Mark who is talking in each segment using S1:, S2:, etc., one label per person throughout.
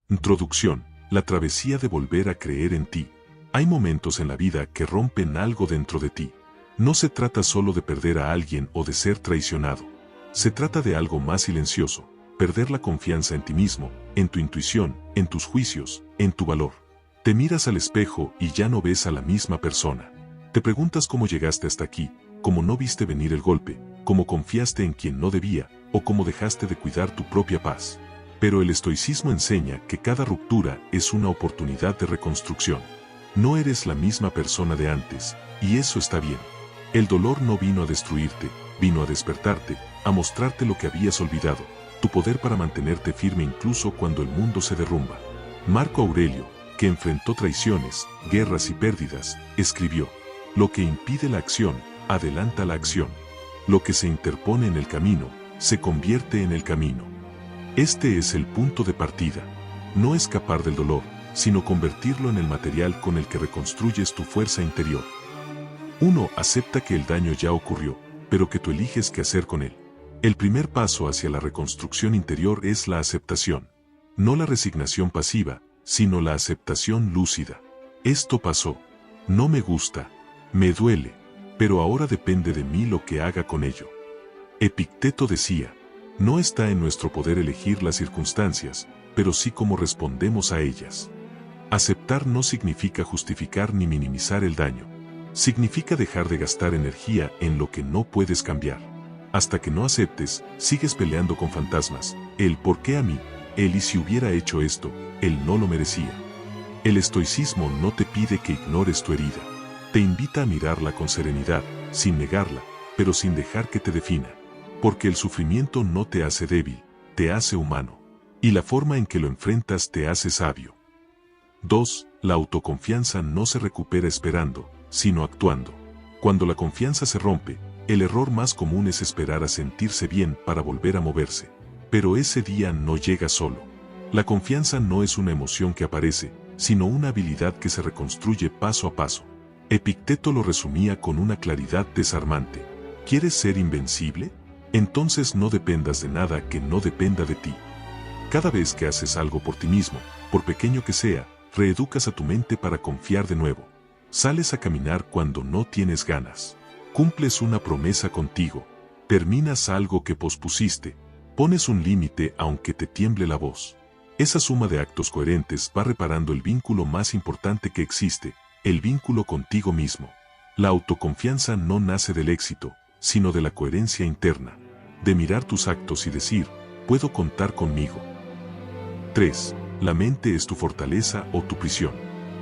S1: Introducción. La travesía de volver a creer en ti. Hay momentos en la vida que rompen algo dentro de ti. No se trata solo de perder a alguien o de ser traicionado. Se trata de algo más silencioso, perder la confianza en ti mismo, en tu intuición, en tus juicios, en tu valor. Te miras al espejo y ya no ves a la misma persona. Te preguntas cómo llegaste hasta aquí, cómo no viste venir el golpe, cómo confiaste en quien no debía, o cómo dejaste de cuidar tu propia paz. Pero el estoicismo enseña que cada ruptura es una oportunidad de reconstrucción. No eres la misma persona de antes, y eso está bien. El dolor no vino a destruirte, vino a despertarte, a mostrarte lo que habías olvidado, tu poder para mantenerte firme incluso cuando el mundo se derrumba. Marco Aurelio, que enfrentó traiciones, guerras y pérdidas, escribió: lo que impide la acción, adelanta la acción. Lo que se interpone en el camino, se convierte en el camino. Este es el punto de partida. No escapar del dolor, sino convertirlo en el material con el que reconstruyes tu fuerza interior. 1. Acepta que el daño ya ocurrió, pero que tú eliges qué hacer con él. El primer paso hacia la reconstrucción interior es la aceptación. No la resignación pasiva, sino la aceptación lúcida. Esto pasó. No me gusta. Me duele. Pero ahora depende de mí lo que haga con ello. Epicteto decía: no está en nuestro poder elegir las circunstancias, pero sí cómo respondemos a ellas. Aceptar no significa justificar ni minimizar el daño. Significa dejar de gastar energía en lo que no puedes cambiar. Hasta que no aceptes, sigues peleando con fantasmas. El ¿por qué a mí? El ¿y si hubiera hecho esto? El no lo merecía. El estoicismo no te pide que ignores tu herida. Te invita a mirarla con serenidad, sin negarla, pero sin dejar que te defina. Porque el sufrimiento no te hace débil, te hace humano. Y la forma en que lo enfrentas te hace sabio. 2. La autoconfianza no se recupera esperando, sino actuando. Cuando la confianza se rompe, el error más común es esperar a sentirse bien para volver a moverse. Pero ese día no llega solo. La confianza no es una emoción que aparece, sino una habilidad que se reconstruye paso a paso. Epicteto lo resumía con una claridad desarmante. ¿Quieres ser invencible? Entonces no dependas de nada que no dependa de ti. Cada vez que haces algo por ti mismo, por pequeño que sea, reeducas a tu mente para confiar de nuevo. Sales a caminar cuando no tienes ganas. Cumples una promesa contigo. Terminas algo que pospusiste. Pones un límite aunque te tiemble la voz. Esa suma de actos coherentes va reparando el vínculo más importante que existe, el vínculo contigo mismo. La autoconfianza no nace del éxito, sino de la coherencia interna. De mirar tus actos y decir: puedo contar conmigo. 3. La mente es tu fortaleza o tu prisión.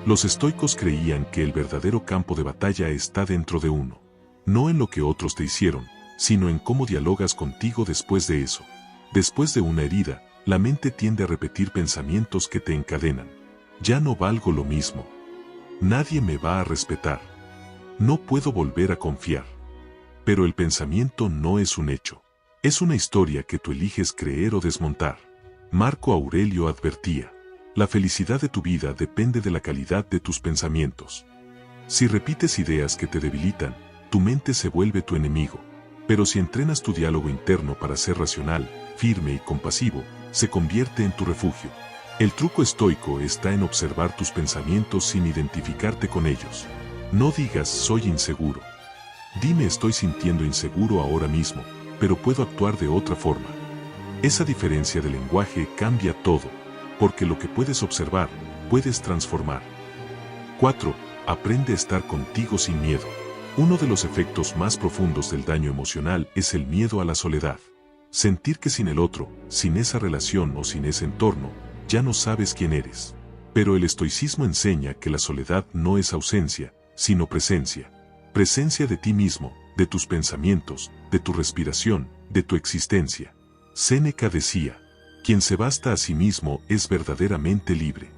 S1: Los estoicos creían que el verdadero campo de batalla está dentro de uno. No en lo que otros te hicieron, sino en cómo dialogas contigo después de eso. Después de una herida, la mente tiende a repetir pensamientos que te encadenan. Ya no valgo lo mismo. Nadie me va a respetar. No puedo volver a confiar. Pero el pensamiento no es un hecho. Es una historia que tú eliges creer o desmontar. Marco Aurelio advertía: la felicidad de tu vida depende de la calidad de tus pensamientos. Si repites ideas que te debilitan, tu mente se vuelve tu enemigo. Pero si entrenas tu diálogo interno para ser racional, firme y compasivo, se convierte en tu refugio. El truco estoico está en observar tus pensamientos sin identificarte con ellos. No digas soy inseguro. Dime estoy sintiendo inseguro ahora mismo, pero puedo actuar de otra forma. Esa diferencia de lenguaje cambia todo, porque lo que puedes observar, puedes transformar. 4. Aprende a estar contigo sin miedo. Uno de los efectos más profundos del daño emocional es el miedo a la soledad. Sentir que sin el otro, sin esa relación o sin ese entorno, ya no sabes quién eres. Pero el estoicismo enseña que la soledad no es ausencia, sino presencia. Presencia de ti mismo, de tus pensamientos, de tu respiración, de tu existencia. Séneca decía: quien se basta a sí mismo es verdaderamente libre.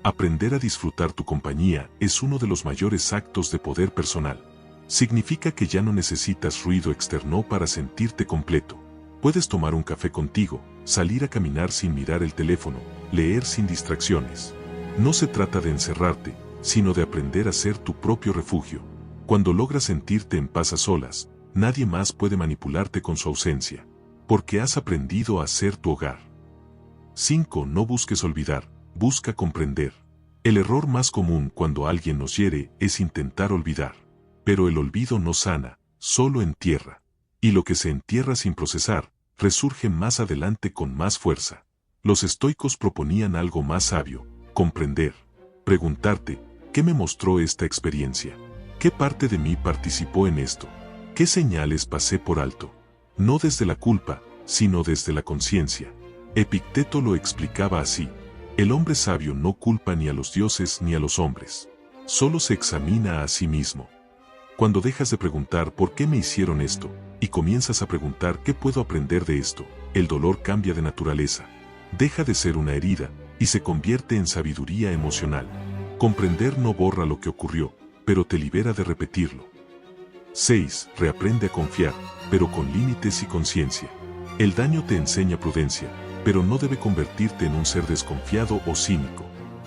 S1: Aprender a disfrutar tu compañía es uno de los mayores actos de poder personal. Significa que ya no necesitas ruido externo para sentirte completo. Puedes tomar un café contigo, salir a caminar sin mirar el teléfono, leer sin distracciones. No se trata de encerrarte, sino de aprender a ser tu propio refugio. Cuando logras sentirte en paz a solas, nadie más puede manipularte con su ausencia, porque has aprendido a ser tu hogar. 5. No busques olvidar, busca comprender. El error más común cuando alguien nos hiere es intentar olvidar. Pero el olvido no sana, solo entierra. Y lo que se entierra sin procesar, resurge más adelante con más fuerza. Los estoicos proponían algo más sabio: comprender. Preguntarte, ¿qué me mostró esta experiencia? ¿Qué parte de mí participó en esto? ¿Qué señales pasé por alto? No desde la culpa, sino desde la conciencia. Epicteto lo explicaba así: el hombre sabio no culpa ni a los dioses ni a los hombres. Solo se examina a sí mismo. Cuando dejas de preguntar ¿por qué me hicieron esto? Y comienzas a preguntar ¿qué puedo aprender de esto?, el dolor cambia de naturaleza. Deja de ser una herida y se convierte en sabiduría emocional. Comprender no borra lo que ocurrió, pero te libera de repetirlo. 6. Reaprende a confiar, pero con límites y conciencia. El daño te enseña prudencia, pero no debe convertirte en un ser desconfiado o cínico.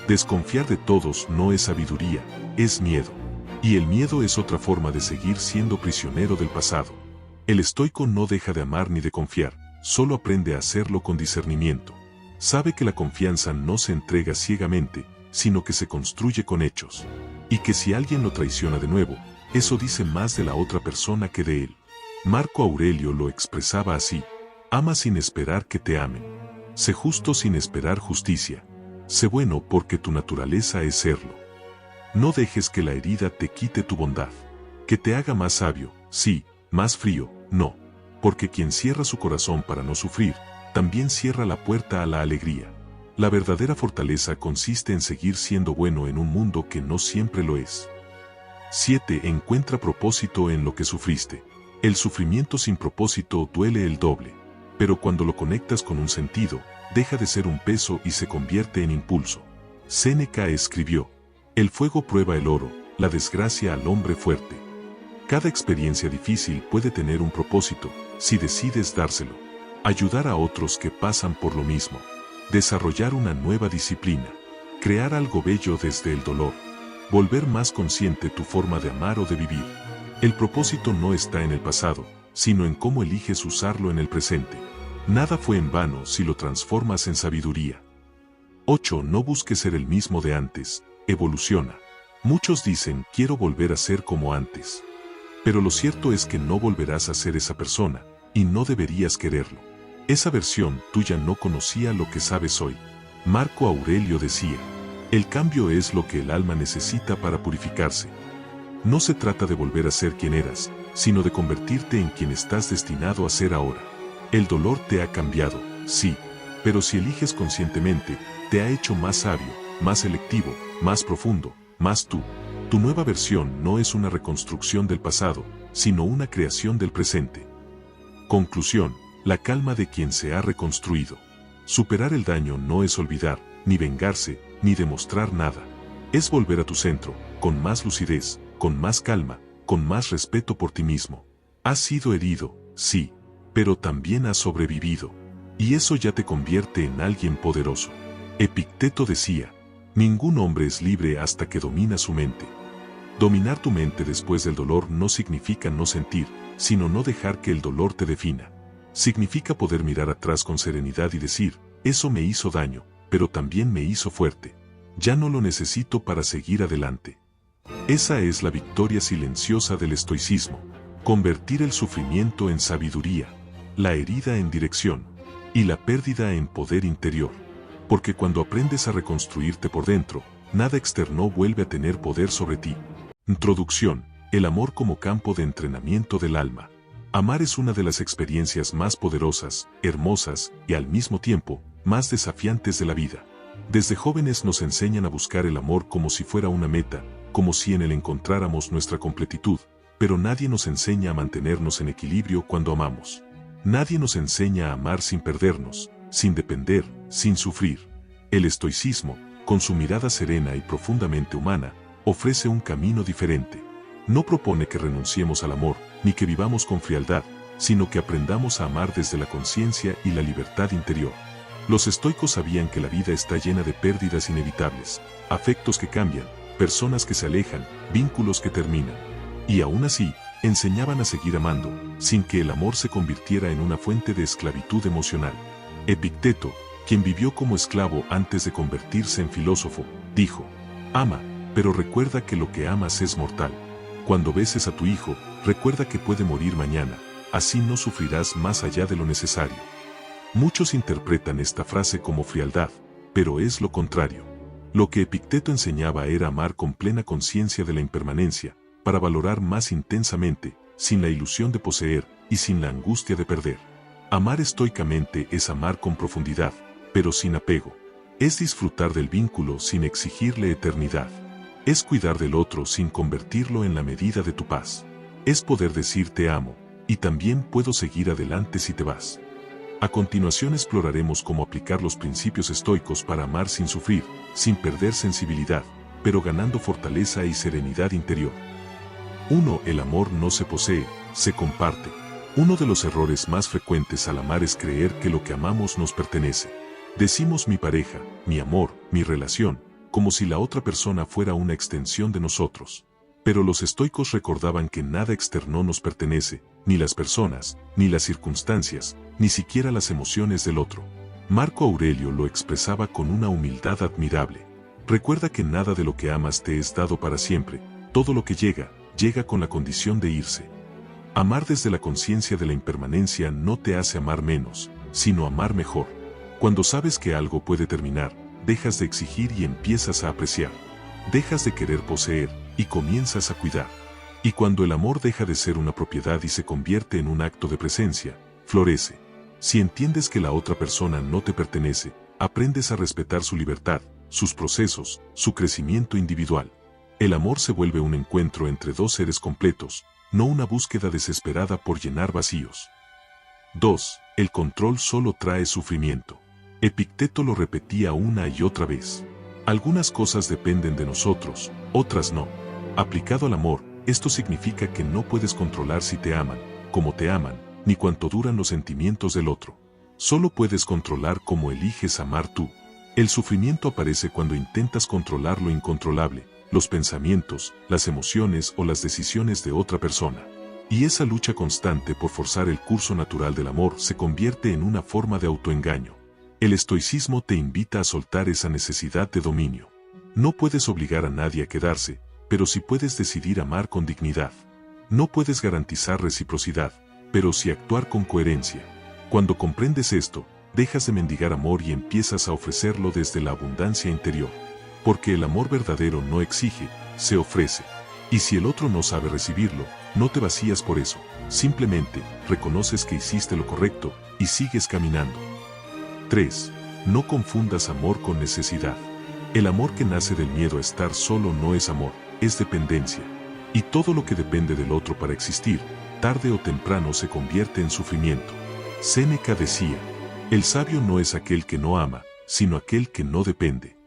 S1: Desconfiar de todos no es sabiduría, es miedo. Y el miedo es otra forma de seguir siendo prisionero del pasado. El estoico no deja de amar ni de confiar, solo aprende a hacerlo con discernimiento. Sabe que la confianza no se entrega ciegamente, sino que se construye con hechos. Y que si alguien lo traiciona de nuevo, eso dice más de la otra persona que de él. Marco Aurelio lo expresaba así: ama sin esperar que te amen. Sé justo sin esperar justicia. Sé bueno porque tu naturaleza es serlo. No dejes que la herida te quite tu bondad. Que te haga más sabio, sí, más frío, no. Porque quien cierra su corazón para no sufrir, también cierra la puerta a la alegría. La verdadera fortaleza consiste en seguir siendo bueno en un mundo que no siempre lo es. 7. Encuentra propósito en lo que sufriste. El sufrimiento sin propósito duele el doble. Pero cuando lo conectas con un sentido, deja de ser un peso y se convierte en impulso. Séneca escribió: el fuego prueba el oro, la desgracia al hombre fuerte. Cada experiencia difícil puede tener un propósito, si decides dárselo. Ayudar a otros que pasan por lo mismo. Desarrollar una nueva disciplina. Crear algo bello desde el dolor. Volver más consciente tu forma de amar o de vivir. El propósito no está en el pasado, sino en cómo eliges usarlo en el presente. Nada fue en vano si lo transformas en sabiduría. 8. No busques ser el mismo de antes. Evoluciona. Muchos dicen quiero volver a ser como antes. Pero lo cierto es que no volverás a ser esa persona, y no deberías quererlo. Esa versión tuya no conocía lo que sabes hoy. Marco Aurelio decía: el cambio es lo que el alma necesita para purificarse. No se trata de volver a ser quien eras, sino de convertirte en quien estás destinado a ser ahora. El dolor te ha cambiado, sí, pero si eliges conscientemente, te ha hecho más sabio, más selectivo, más profundo, más tú. Tu nueva versión no es una reconstrucción del pasado, sino una creación del presente. Conclusión: la calma de quien se ha reconstruido. Superar el daño no es olvidar, ni vengarse, ni demostrar nada. Es volver a tu centro, con más lucidez, con más calma, con más respeto por ti mismo. Has sido herido, sí, pero también has sobrevivido. Y eso ya te convierte en alguien poderoso. Epicteto decía: ningún hombre es libre hasta que domina su mente. Dominar tu mente después del dolor no significa no sentir, sino no dejar que el dolor te defina. Significa poder mirar atrás con serenidad y decir: eso me hizo daño, pero también me hizo fuerte. Ya no lo necesito para seguir adelante. Esa es la victoria silenciosa del estoicismo. Convertir el sufrimiento en sabiduría, la herida en dirección, y la pérdida en poder interior. Porque cuando aprendes a reconstruirte por dentro, nada externo vuelve a tener poder sobre ti. Introducción: el amor como campo de entrenamiento del alma. Amar es una de las experiencias más poderosas, hermosas y al mismo tiempo, más desafiantes de la vida. Desde jóvenes nos enseñan a buscar el amor como si fuera una meta, como si en él encontráramos nuestra completitud, pero nadie nos enseña a mantenernos en equilibrio cuando amamos. Nadie nos enseña a amar sin perdernos, sin depender, sin sufrir. El estoicismo, con su mirada serena y profundamente humana, ofrece un camino diferente. No propone que renunciemos al amor, ni que vivamos con frialdad, sino que aprendamos a amar desde la conciencia y la libertad interior. Los estoicos sabían que la vida está llena de pérdidas inevitables, afectos que cambian, personas que se alejan, vínculos que terminan. Y aún así, enseñaban a seguir amando, sin que el amor se convirtiera en una fuente de esclavitud emocional. Epicteto, quien vivió como esclavo antes de convertirse en filósofo, dijo: ama, pero recuerda que lo que amas es mortal. Cuando beses a tu hijo, recuerda que puede morir mañana, así no sufrirás más allá de lo necesario. Muchos interpretan esta frase como frialdad, pero es lo contrario. Lo que Epicteto enseñaba era amar con plena conciencia de la impermanencia, para valorar más intensamente, sin la ilusión de poseer y sin la angustia de perder. Amar estoicamente es amar con profundidad, pero sin apego. Es disfrutar del vínculo sin exigirle eternidad. Es cuidar del otro sin convertirlo en la medida de tu paz. Es poder decir te amo, y también puedo seguir adelante si te vas. A continuación exploraremos cómo aplicar los principios estoicos para amar sin sufrir, sin perder sensibilidad, pero ganando fortaleza y serenidad interior. 1. El amor no se posee, se comparte. Uno de los errores más frecuentes al amar es creer que lo que amamos nos pertenece. Decimos mi pareja, mi amor, mi relación, como si la otra persona fuera una extensión de nosotros. Pero los estoicos recordaban que nada externo nos pertenece, ni las personas, ni las circunstancias, ni siquiera las emociones del otro. Marco Aurelio lo expresaba con una humildad admirable. Recuerda que nada de lo que amas te es dado para siempre, todo lo que llega, llega con la condición de irse. Amar desde la conciencia de la impermanencia no te hace amar menos, sino amar mejor. Cuando sabes que algo puede terminar, dejas de exigir y empiezas a apreciar. Dejas de querer poseer y comienzas a cuidar. Y cuando el amor deja de ser una propiedad y se convierte en un acto de presencia, florece. Si entiendes que la otra persona no te pertenece, aprendes a respetar su libertad, sus procesos, su crecimiento individual. El amor se vuelve un encuentro entre dos seres completos, no una búsqueda desesperada por llenar vacíos. 2. El control solo trae sufrimiento. Epicteto lo repetía una y otra vez. Algunas cosas dependen de nosotros, otras no. Aplicado al amor, esto significa que no puedes controlar si te aman, cómo te aman, ni cuánto duran los sentimientos del otro. Solo puedes controlar cómo eliges amar tú. El sufrimiento aparece cuando intentas controlar lo incontrolable, los pensamientos, las emociones o las decisiones de otra persona. Y esa lucha constante por forzar el curso natural del amor se convierte en una forma de autoengaño. El estoicismo te invita a soltar esa necesidad de dominio. No puedes obligar a nadie a quedarse, pero sí puedes decidir amar con dignidad. No puedes garantizar reciprocidad, pero sí actuar con coherencia. Cuando comprendes esto, dejas de mendigar amor y empiezas a ofrecerlo desde la abundancia interior. Porque el amor verdadero no exige, se ofrece. Y si el otro no sabe recibirlo, no te vacías por eso, simplemente reconoces que hiciste lo correcto y sigues caminando. 3. No confundas amor con necesidad. El amor que nace del miedo a estar solo no es amor, es dependencia. Y todo lo que depende del otro para existir, tarde o temprano se convierte en sufrimiento. Séneca decía: el sabio no es aquel que no ama, sino aquel que no depende.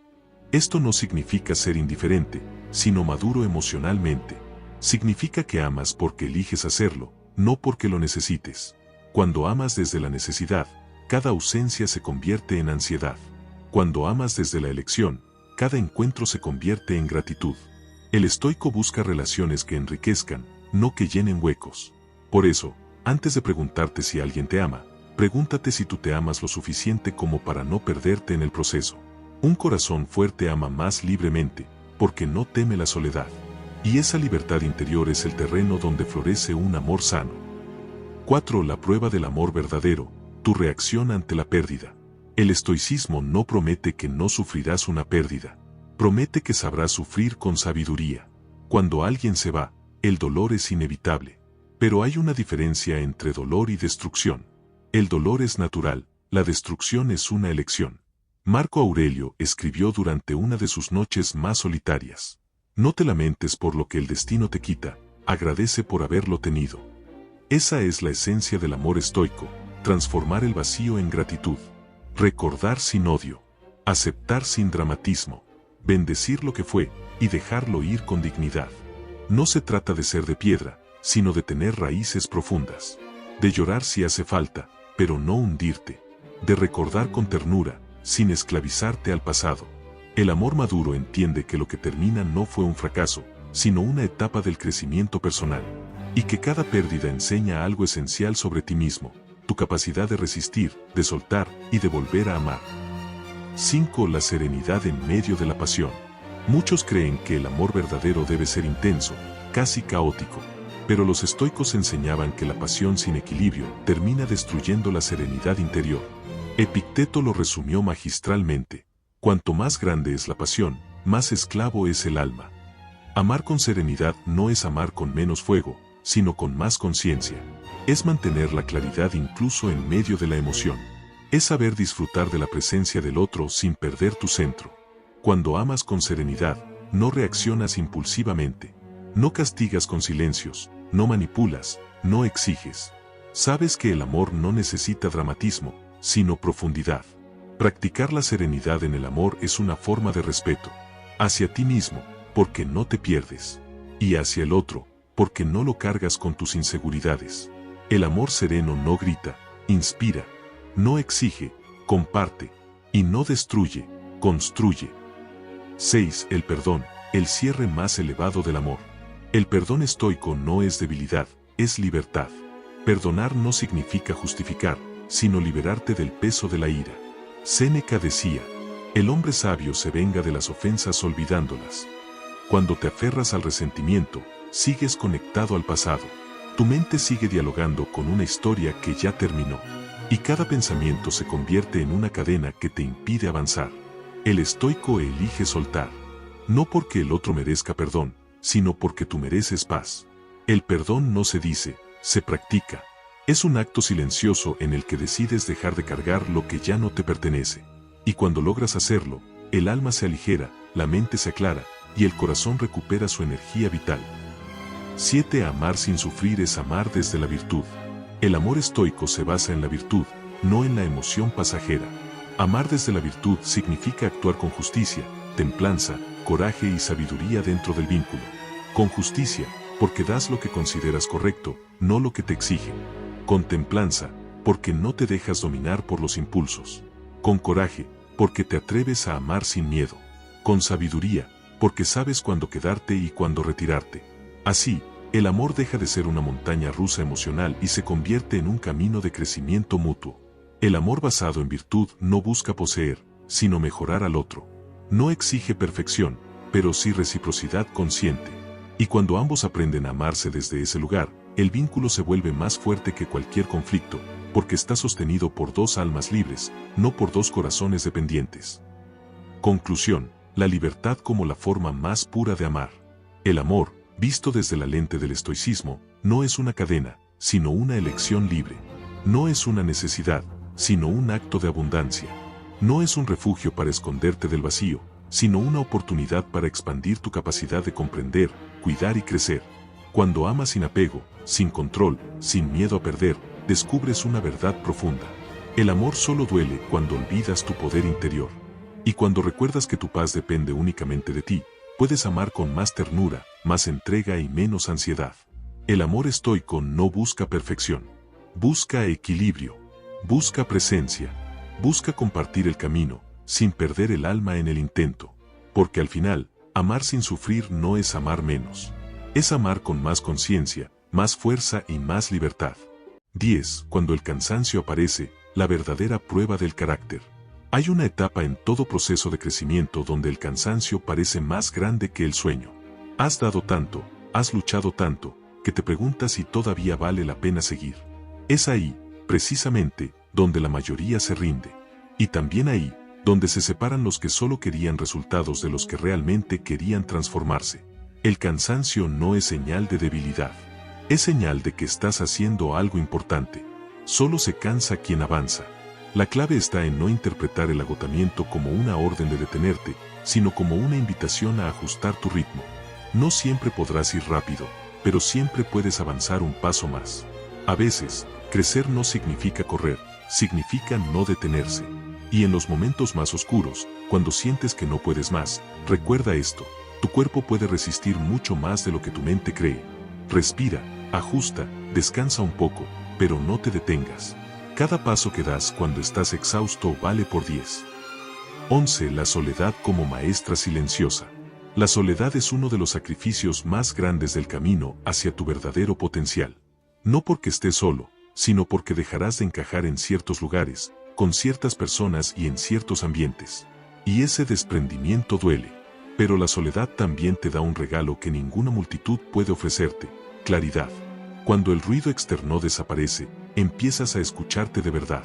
S1: Esto no significa ser indiferente, sino maduro emocionalmente. Significa que amas porque eliges hacerlo, no porque lo necesites. Cuando amas desde la necesidad, cada ausencia se convierte en ansiedad. Cuando amas desde la elección, cada encuentro se convierte en gratitud. El estoico busca relaciones que enriquezcan, no que llenen huecos. Por eso, antes de preguntarte si alguien te ama, pregúntate si tú te amas lo suficiente como para no perderte en el proceso. Un corazón fuerte ama más libremente, porque no teme la soledad. Y esa libertad interior es el terreno donde florece un amor sano. 4. La prueba del amor verdadero, tu reacción ante la pérdida. El estoicismo no promete que no sufrirás una pérdida. Promete que sabrás sufrir con sabiduría. Cuando alguien se va, el dolor es inevitable. Pero hay una diferencia entre dolor y destrucción. El dolor es natural, la destrucción es una elección. Marco Aurelio escribió durante una de sus noches más solitarias: no te lamentes por lo que el destino te quita, agradece por haberlo tenido. Esa es la esencia del amor estoico, transformar el vacío en gratitud, recordar sin odio, aceptar sin dramatismo, bendecir lo que fue y dejarlo ir con dignidad. No se trata de ser de piedra, sino de tener raíces profundas, de llorar si hace falta, pero no hundirte, de recordar con ternura, sin esclavizarte al pasado. El amor maduro entiende que lo que termina no fue un fracaso, sino una etapa del crecimiento personal, y que cada pérdida enseña algo esencial sobre ti mismo, tu capacidad de resistir, de soltar y de volver a amar. 5. La serenidad en medio de la pasión. Muchos creen que el amor verdadero debe ser intenso, casi caótico. Pero los estoicos enseñaban que la pasión sin equilibrio termina destruyendo la serenidad interior. Epicteto lo resumió magistralmente. Cuanto más grande es la pasión, más esclavo es el alma. Amar con serenidad no es amar con menos fuego, sino con más conciencia. Es mantener la claridad incluso en medio de la emoción. Es saber disfrutar de la presencia del otro sin perder tu centro. Cuando amas con serenidad, no reaccionas impulsivamente. No castigas con silencios, no manipulas, no exiges. Sabes que el amor no necesita dramatismo, sino profundidad. Practicar la serenidad en el amor es una forma de respeto. Hacia ti mismo, porque no te pierdes. Y hacia el otro, porque no lo cargas con tus inseguridades. El amor sereno no grita, inspira. No exige, comparte. Y no destruye, construye. 6. El perdón, el cierre más elevado del amor. El perdón estoico no es debilidad, es libertad. Perdonar no significa justificar, sino liberarte del peso de la ira. Séneca decía, el hombre sabio se venga de las ofensas olvidándolas. Cuando te aferras al resentimiento, sigues conectado al pasado. Tu mente sigue dialogando con una historia que ya terminó. Y cada pensamiento se convierte en una cadena que te impide avanzar. El estoico elige soltar. No porque el otro merezca perdón, sino porque tú mereces paz. El perdón no se dice, se practica. Es un acto silencioso en el que decides dejar de cargar lo que ya no te pertenece. Y cuando logras hacerlo, el alma se aligera, la mente se aclara, y el corazón recupera su energía vital. 7. Amar sin sufrir es amar desde la virtud. El amor estoico se basa en la virtud, no en la emoción pasajera. Amar desde la virtud significa actuar con justicia, templanza, coraje y sabiduría dentro del vínculo. Con justicia, porque das lo que consideras correcto, no lo que te exigen. Con templanza, porque no te dejas dominar por los impulsos. Con coraje, porque te atreves a amar sin miedo. Con sabiduría, porque sabes cuándo quedarte y cuándo retirarte. Así, el amor deja de ser una montaña rusa emocional y se convierte en un camino de crecimiento mutuo. El amor basado en virtud no busca poseer, sino mejorar al otro. No exige perfección, pero sí reciprocidad consciente. Y cuando ambos aprenden a amarse desde ese lugar, el vínculo se vuelve más fuerte que cualquier conflicto, porque está sostenido por dos almas libres, no por dos corazones dependientes. Conclusión: la libertad como la forma más pura de amar. El amor, visto desde la lente del estoicismo, no es una cadena, sino una elección libre. No es una necesidad, sino un acto de abundancia. No es un refugio para esconderte del vacío, sino una oportunidad para expandir tu capacidad de comprender, cuidar y crecer. Cuando amas sin apego, sin control, sin miedo a perder, descubres una verdad profunda. El amor solo duele cuando olvidas tu poder interior. Y cuando recuerdas que tu paz depende únicamente de ti, puedes amar con más ternura, más entrega y menos ansiedad. El amor estoico no busca perfección. Busca equilibrio. Busca presencia. Busca compartir el camino, sin perder el alma en el intento. Porque al final, amar sin sufrir no es amar menos. Es amar con más conciencia, más fuerza y más libertad. 10. Cuando el cansancio aparece, la verdadera prueba del carácter. Hay una etapa en todo proceso de crecimiento donde el cansancio parece más grande que el sueño. Has dado tanto, has luchado tanto, que te preguntas si todavía vale la pena seguir. Es ahí, precisamente, donde la mayoría se rinde. Y también ahí, donde se separan los que solo querían resultados de los que realmente querían transformarse. El cansancio no es señal de debilidad. Es señal de que estás haciendo algo importante. Solo se cansa quien avanza. La clave está en no interpretar el agotamiento como una orden de detenerte, sino como una invitación a ajustar tu ritmo. No siempre podrás ir rápido, pero siempre puedes avanzar un paso más. A veces, crecer no significa correr, significa no detenerse. Y en los momentos más oscuros, cuando sientes que no puedes más, recuerda esto: tu cuerpo puede resistir mucho más de lo que tu mente cree. Respira, ajusta, descansa un poco, pero no te detengas. Cada paso que das cuando estás exhausto vale por 10. 11. La soledad como maestra silenciosa. La soledad es uno de los sacrificios más grandes del camino hacia tu verdadero potencial. No porque estés solo, sino porque dejarás de encajar en ciertos lugares, con ciertas personas y en ciertos ambientes. Y ese desprendimiento duele. Pero la soledad también te da un regalo que ninguna multitud puede ofrecerte: claridad. Cuando el ruido externo desaparece, empiezas a escucharte de verdad.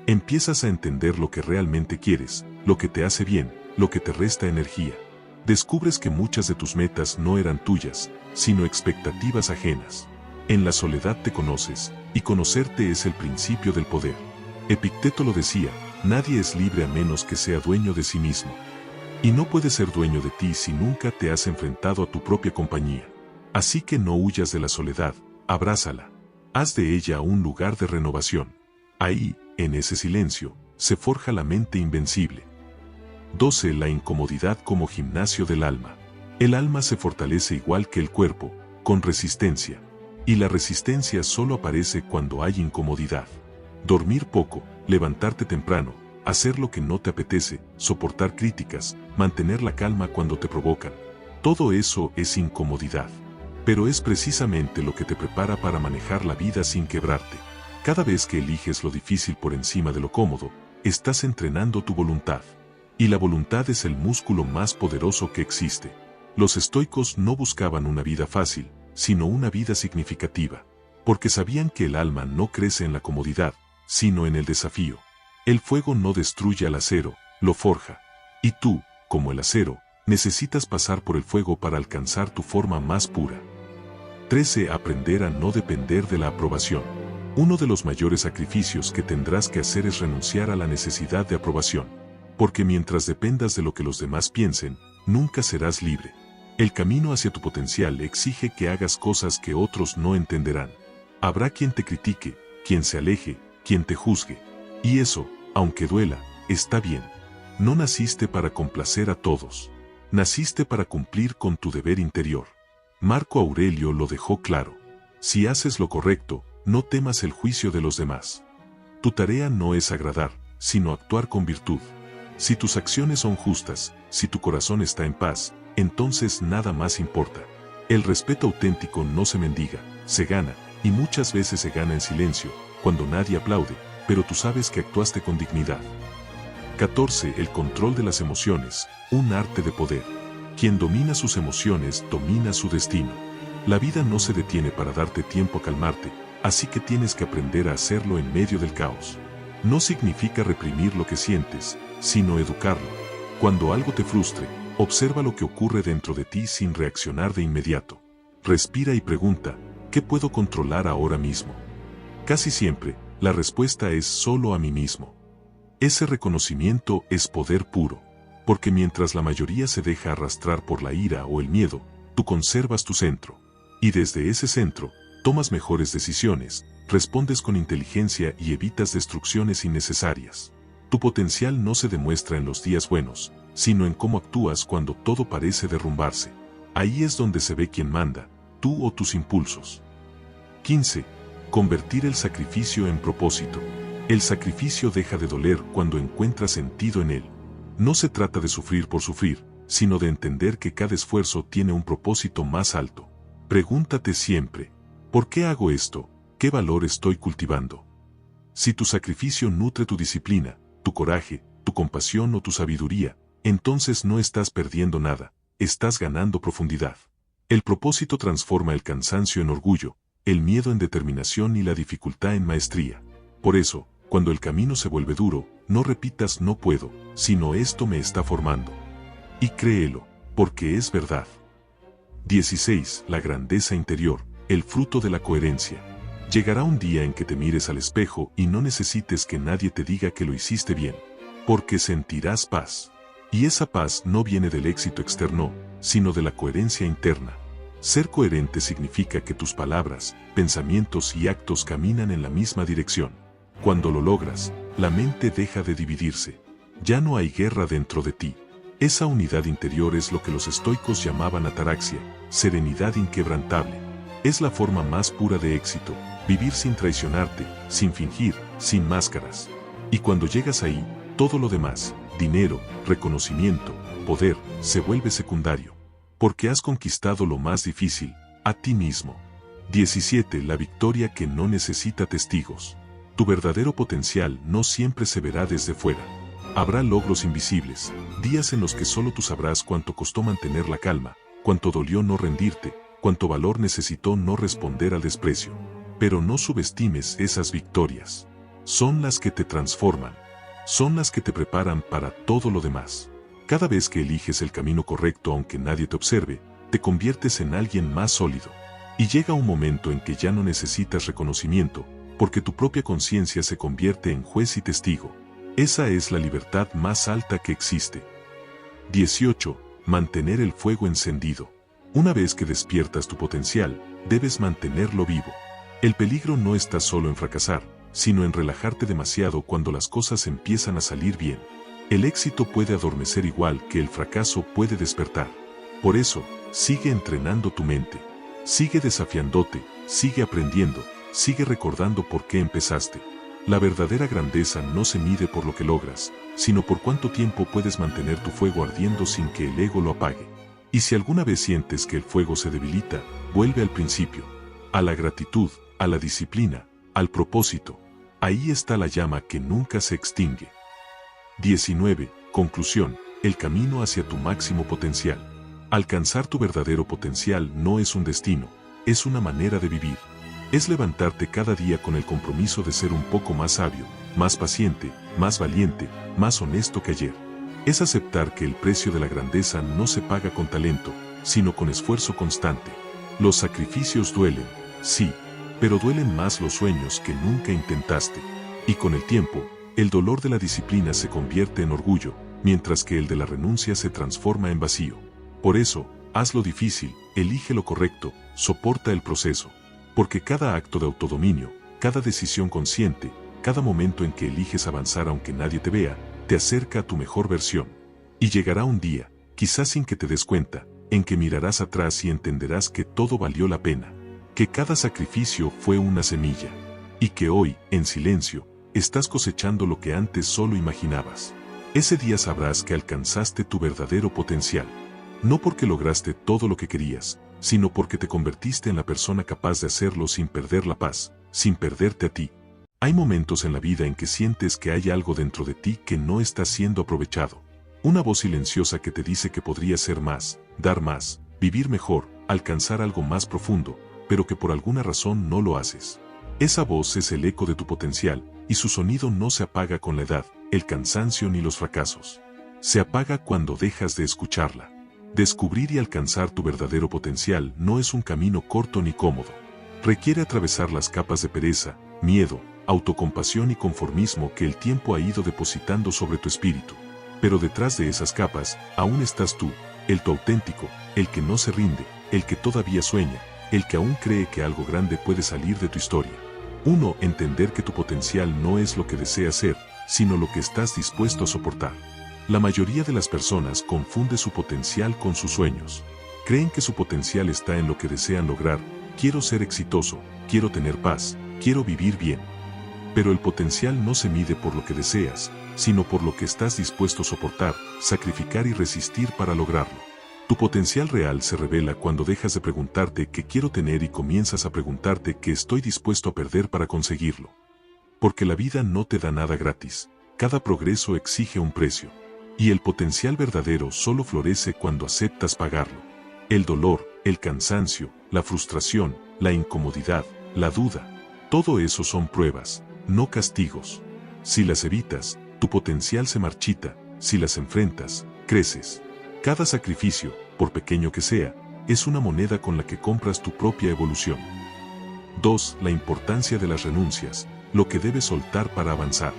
S1: Empiezas a entender lo que realmente quieres, lo que te hace bien, lo que te resta energía. Descubres que muchas de tus metas no eran tuyas, sino expectativas ajenas. En la soledad te conoces, y conocerte es el principio del poder. Epicteto lo decía: nadie es libre a menos que sea dueño de sí mismo. Y no puedes ser dueño de ti si nunca te has enfrentado a tu propia compañía. Así que no huyas de la soledad, abrázala. Haz de ella un lugar de renovación. Ahí, en ese silencio, se forja la mente invencible. 12. La incomodidad como gimnasio del alma. El alma se fortalece igual que el cuerpo, con resistencia. Y la resistencia solo aparece cuando hay incomodidad. Dormir poco, levantarte temprano, hacer lo que no te apetece, soportar críticas, mantener la calma cuando te provocan. Todo eso es incomodidad. Pero es precisamente lo que te prepara para manejar la vida sin quebrarte. Cada vez que eliges lo difícil por encima de lo cómodo, estás entrenando tu voluntad. Y la voluntad es el músculo más poderoso que existe. Los estoicos no buscaban una vida fácil, sino una vida significativa. Porque sabían que el alma no crece en la comodidad, sino en el desafío. El fuego no destruye al acero, lo forja. Y tú, como el acero, necesitas pasar por el fuego para alcanzar tu forma más pura. 13. Aprender a no depender de la aprobación. Uno de los mayores sacrificios que tendrás que hacer es renunciar a la necesidad de aprobación. Porque mientras dependas de lo que los demás piensen, nunca serás libre. El camino hacia tu potencial exige que hagas cosas que otros no entenderán. Habrá quien te critique, quien se aleje, quien te juzgue. Y eso, aunque duela, está bien. No naciste para complacer a todos. Naciste para cumplir con tu deber interior. Marco Aurelio lo dejó claro. Si haces lo correcto, no temas el juicio de los demás. Tu tarea no es agradar, sino actuar con virtud. Si tus acciones son justas, si tu corazón está en paz, entonces nada más importa. El respeto auténtico no se mendiga, se gana, y muchas veces se gana en silencio, cuando nadie aplaude, pero tú sabes que actuaste con dignidad. 14. El control de las emociones, un arte de poder. Quien domina sus emociones, domina su destino. La vida no se detiene para darte tiempo a calmarte, así que tienes que aprender a hacerlo en medio del caos. No significa reprimir lo que sientes, sino educarlo. Cuando algo te frustre, observa lo que ocurre dentro de ti sin reaccionar de inmediato. Respira y pregunta: ¿qué puedo controlar ahora mismo? Casi siempre, la respuesta es solo a mí mismo. Ese reconocimiento es poder puro, porque mientras la mayoría se deja arrastrar por la ira o el miedo, tú conservas tu centro. Y desde ese centro, tomas mejores decisiones, respondes con inteligencia y evitas destrucciones innecesarias. Tu potencial no se demuestra en los días buenos, sino en cómo actúas cuando todo parece derrumbarse. Ahí es donde se ve quién manda, tú o tus impulsos. 15. Convertir el sacrificio en propósito. El sacrificio deja de doler cuando encuentra sentido en él. No se trata de sufrir por sufrir, sino de entender que cada esfuerzo tiene un propósito más alto. Pregúntate siempre: ¿por qué hago esto? ¿Qué valor estoy cultivando? Si tu sacrificio nutre tu disciplina, tu coraje, tu compasión o tu sabiduría, entonces no estás perdiendo nada, estás ganando profundidad. El propósito transforma el cansancio en orgullo, el miedo en determinación y la dificultad en maestría. Por eso, cuando el camino se vuelve duro, no repitas "no puedo", sino "esto me está formando". Y créelo, porque es verdad. 16. La grandeza interior, el fruto de la coherencia. Llegará un día en que te mires al espejo y no necesites que nadie te diga que lo hiciste bien, porque sentirás paz. Y esa paz no viene del éxito externo, sino de la coherencia interna. Ser coherente significa que tus palabras, pensamientos y actos caminan en la misma dirección. Cuando lo logras, la mente deja de dividirse. Ya no hay guerra dentro de ti. Esa unidad interior es lo que los estoicos llamaban ataraxia, serenidad inquebrantable. Es la forma más pura de éxito, vivir sin traicionarte, sin fingir, sin máscaras. Y cuando llegas ahí, todo lo demás, dinero, reconocimiento, poder, se vuelve secundario. Porque has conquistado lo más difícil, a ti mismo. 17. La victoria que no necesita testigos. Tu verdadero potencial no siempre se verá desde fuera. Habrá logros invisibles, días en los que solo tú sabrás cuánto costó mantener la calma, cuánto dolió no rendirte, cuánto valor necesitó no responder al desprecio. Pero no subestimes esas victorias. Son las que te transforman. Son las que te preparan para todo lo demás. Cada vez que eliges el camino correcto aunque nadie te observe, te conviertes en alguien más sólido. Y llega un momento en que ya no necesitas reconocimiento, porque tu propia conciencia se convierte en juez y testigo. Esa es la libertad más alta que existe. 18. Mantener el fuego encendido. Una vez que despiertas tu potencial, debes mantenerlo vivo. El peligro no está solo en fracasar, sino en relajarte demasiado cuando las cosas empiezan a salir bien. El éxito puede adormecer igual que el fracaso puede despertar. Por eso, sigue entrenando tu mente. Sigue desafiándote, sigue aprendiendo, sigue recordando por qué empezaste. La verdadera grandeza no se mide por lo que logras, sino por cuánto tiempo puedes mantener tu fuego ardiendo sin que el ego lo apague. Y si alguna vez sientes que el fuego se debilita, vuelve al principio, a la gratitud, a la disciplina, al propósito. Ahí está la llama que nunca se extingue. 19. Conclusión. El camino hacia tu máximo potencial. Alcanzar tu verdadero potencial no es un destino, es una manera de vivir. Es levantarte cada día con el compromiso de ser un poco más sabio, más paciente, más valiente, más honesto que ayer. Es aceptar que el precio de la grandeza no se paga con talento, sino con esfuerzo constante. Los sacrificios duelen, sí, pero duelen más los sueños que nunca intentaste. Y con el tiempo, el dolor de la disciplina se convierte en orgullo, mientras que el de la renuncia se transforma en vacío. Por eso, haz lo difícil, elige lo correcto, soporta el proceso. Porque cada acto de autodominio, cada decisión consciente, cada momento en que eliges avanzar aunque nadie te vea, te acerca a tu mejor versión. Y llegará un día, quizás sin que te des cuenta, en que mirarás atrás y entenderás que todo valió la pena. Que cada sacrificio fue una semilla. Y que hoy, en silencio, estás cosechando lo que antes solo imaginabas. Ese día sabrás que alcanzaste tu verdadero potencial. No porque lograste todo lo que querías, sino porque te convertiste en la persona capaz de hacerlo sin perder la paz, sin perderte a ti. Hay momentos en la vida en que sientes que hay algo dentro de ti que no está siendo aprovechado. Una voz silenciosa que te dice que podrías ser más, dar más, vivir mejor, alcanzar algo más profundo, pero que por alguna razón no lo haces. Esa voz es el eco de tu potencial, y su sonido no se apaga con la edad, el cansancio ni los fracasos. Se apaga cuando dejas de escucharla. Descubrir y alcanzar tu verdadero potencial no es un camino corto ni cómodo. Requiere atravesar las capas de pereza, miedo, autocompasión y conformismo que el tiempo ha ido depositando sobre tu espíritu. Pero detrás de esas capas, aún estás tú, el tu auténtico, el que no se rinde, el que todavía sueña, el que aún cree que algo grande puede salir de tu historia. 1. Entender que tu potencial no es lo que deseas ser, sino lo que estás dispuesto a soportar. La mayoría de las personas confunde su potencial con sus sueños. Creen que su potencial está en lo que desean lograr, quiero ser exitoso, quiero tener paz, quiero vivir bien. Pero el potencial no se mide por lo que deseas, sino por lo que estás dispuesto a soportar, sacrificar y resistir para lograrlo. Tu potencial real se revela cuando dejas de preguntarte qué quiero tener y comienzas a preguntarte qué estoy dispuesto a perder para conseguirlo. Porque la vida no te da nada gratis, cada progreso exige un precio. Y el potencial verdadero solo florece cuando aceptas pagarlo. El dolor, el cansancio, la frustración, la incomodidad, la duda, todo eso son pruebas, no castigos. Si las evitas, tu potencial se marchita, si las enfrentas, creces. Cada sacrificio, por pequeño que sea, es una moneda con la que compras tu propia evolución. 2. La importancia de las renuncias, lo que debes soltar para avanzar.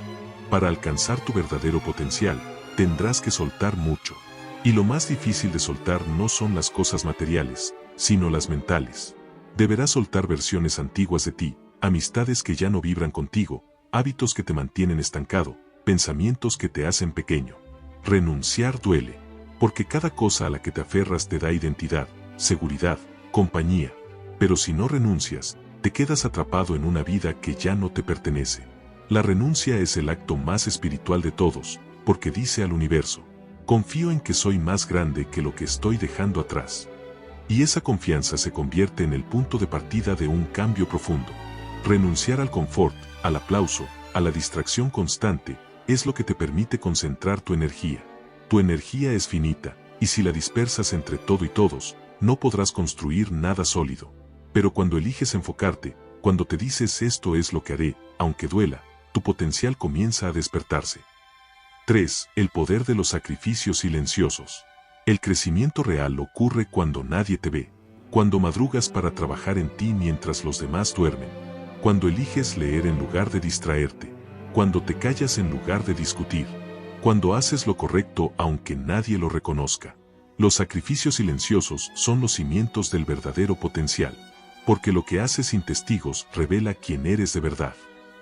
S1: Para alcanzar tu verdadero potencial, tendrás que soltar mucho. Y lo más difícil de soltar no son las cosas materiales, sino las mentales. Deberás soltar versiones antiguas de ti, amistades que ya no vibran contigo, hábitos que te mantienen estancado, pensamientos que te hacen pequeño. Renunciar duele, porque cada cosa a la que te aferras te da identidad, seguridad, compañía. Pero si no renuncias, te quedas atrapado en una vida que ya no te pertenece. La renuncia es el acto más espiritual de todos, porque dice al universo, confío en que soy más grande que lo que estoy dejando atrás. Y esa confianza se convierte en el punto de partida de un cambio profundo. Renunciar al confort, al aplauso, a la distracción constante, es lo que te permite concentrar tu energía. Tu energía es finita, y si la dispersas entre todo y todos, no podrás construir nada sólido. Pero cuando eliges enfocarte, cuando te dices esto es lo que haré, aunque duela, tu potencial comienza a despertarse. 3. El poder de los sacrificios silenciosos. El crecimiento real ocurre cuando nadie te ve, cuando madrugas para trabajar en ti mientras los demás duermen, cuando eliges leer en lugar de distraerte, cuando te callas en lugar de discutir, cuando haces lo correcto aunque nadie lo reconozca. Los sacrificios silenciosos son los cimientos del verdadero potencial, porque lo que haces sin testigos revela quién eres de verdad.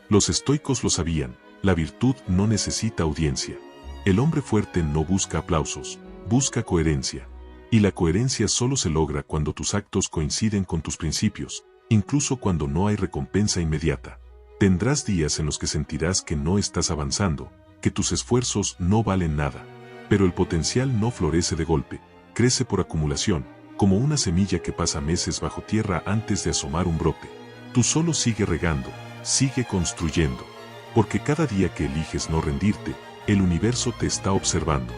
S1: Los estoicos lo sabían, la virtud no necesita audiencia. El hombre fuerte no busca aplausos, busca coherencia. Y la coherencia solo se logra cuando tus actos coinciden con tus principios, incluso cuando no hay recompensa inmediata. Tendrás días en los que sentirás que no estás avanzando, que tus esfuerzos no valen nada. Pero el potencial no florece de golpe, crece por acumulación, como una semilla que pasa meses bajo tierra antes de asomar un brote. Tú solo sigue regando, sigue construyendo, porque cada día que eliges no rendirte, el universo te está observando.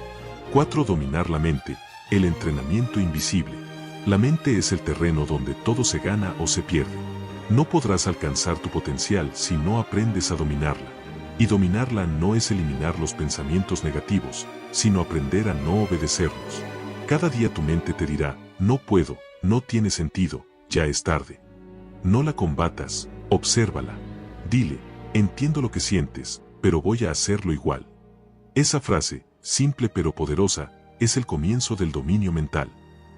S1: 4. Dominar la mente, el entrenamiento invisible. La mente es el terreno donde todo se gana o se pierde. No podrás alcanzar tu potencial si no aprendes a dominarla. Y dominarla no es eliminar los pensamientos negativos, sino aprender a no obedecerlos. Cada día tu mente te dirá, no puedo, no tiene sentido, ya es tarde. No la combatas, obsérvala. Dile, entiendo lo que sientes, pero voy a hacerlo igual. Esa frase, simple pero poderosa, es el comienzo del dominio mental.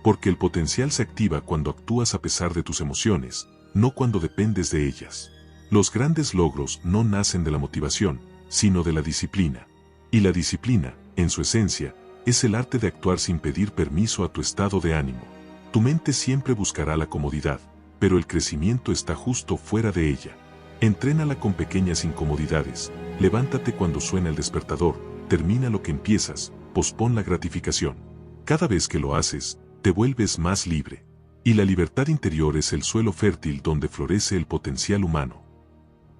S1: Porque el potencial se activa cuando actúas a pesar de tus emociones, no cuando dependes de ellas. Los grandes logros no nacen de la motivación, sino de la disciplina. Y la disciplina, en su esencia, es el arte de actuar sin pedir permiso a tu estado de ánimo. Tu mente siempre buscará la comodidad, pero el crecimiento está justo fuera de ella. Entrénala con pequeñas incomodidades, levántate cuando suena el despertador, termina lo que empiezas, pospon la gratificación. Cada vez que lo haces, te vuelves más libre. Y la libertad interior es el suelo fértil donde florece el potencial humano.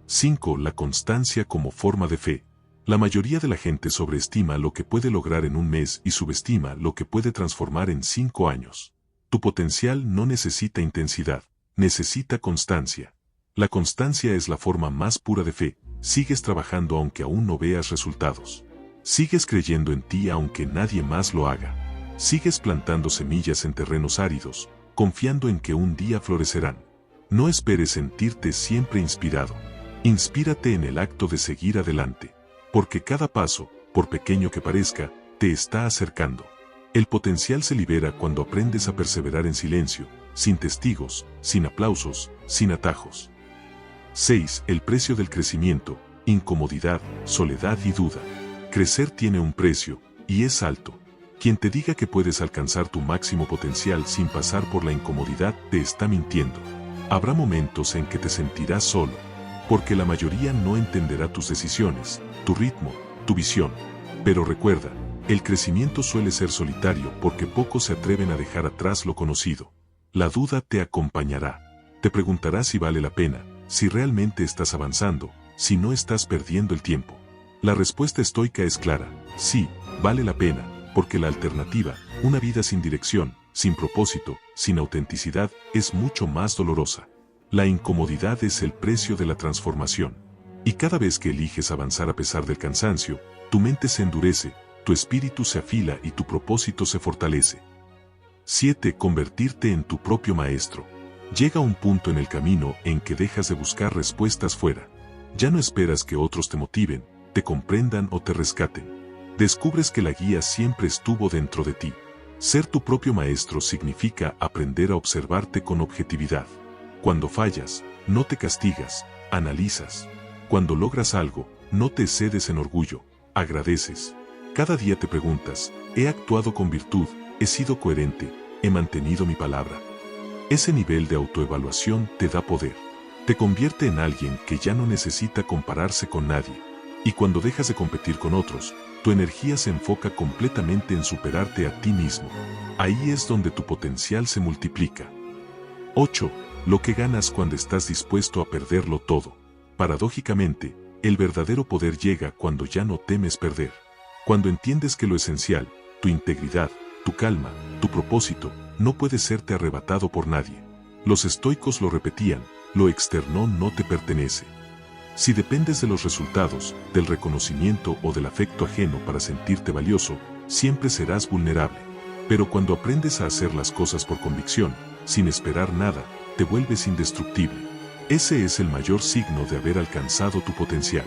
S1: 5. La constancia como forma de fe. La mayoría de la gente sobreestima lo que puede lograr en un mes y subestima lo que puede transformar en 5 años. Tu potencial no necesita intensidad, necesita constancia. La constancia es la forma más pura de fe. Sigues trabajando aunque aún no veas resultados. Sigues creyendo en ti aunque nadie más lo haga. Sigues plantando semillas en terrenos áridos, confiando en que un día florecerán. No esperes sentirte siempre inspirado. Inspírate en el acto de seguir adelante. Porque cada paso, por pequeño que parezca, te está acercando. El potencial se libera cuando aprendes a perseverar en silencio, sin testigos, sin aplausos, sin atajos. 6. El precio del crecimiento, incomodidad, soledad y duda. Crecer tiene un precio, y es alto. Quien te diga que puedes alcanzar tu máximo potencial sin pasar por la incomodidad te está mintiendo. Habrá momentos en que te sentirás solo, porque la mayoría no entenderá tus decisiones, tu ritmo, tu visión. Pero recuerda, el crecimiento suele ser solitario porque pocos se atreven a dejar atrás lo conocido. La duda te acompañará. Te preguntarás si vale la pena, si realmente estás avanzando, si no estás perdiendo el tiempo. La respuesta estoica es clara, sí, vale la pena, porque la alternativa, una vida sin dirección, sin propósito, sin autenticidad, es mucho más dolorosa. La incomodidad es el precio de la transformación. Y cada vez que eliges avanzar a pesar del cansancio, tu mente se endurece, tu espíritu se afila y tu propósito se fortalece. 7. Convertirte en tu propio maestro. Llega un punto en el camino en que dejas de buscar respuestas fuera. Ya no esperas que otros te motiven, te comprendan o te rescaten. Descubres que la guía siempre estuvo dentro de ti. Ser tu propio maestro significa aprender a observarte con objetividad. Cuando fallas, no te castigas, analizas. Cuando logras algo, no te excedes en orgullo, agradeces. Cada día te preguntas, ¿he actuado con virtud? ¿He sido coherente? ¿He mantenido mi palabra? Ese nivel de autoevaluación te da poder. Te convierte en alguien que ya no necesita compararse con nadie. Y cuando dejas de competir con otros, tu energía se enfoca completamente en superarte a ti mismo. Ahí es donde tu potencial se multiplica. 8. lo que ganas cuando estás dispuesto a perderlo todo. Paradójicamente, el verdadero poder llega cuando ya no temes perder. Cuando entiendes que lo esencial, tu integridad, tu calma, tu propósito, no puede serte arrebatado por nadie. Los estoicos lo repetían, lo externo no te pertenece. Si dependes de los resultados, del reconocimiento o del afecto ajeno para sentirte valioso, siempre serás vulnerable. Pero cuando aprendes a hacer las cosas por convicción, sin esperar nada, te vuelves indestructible. Ese es el mayor signo de haber alcanzado tu potencial.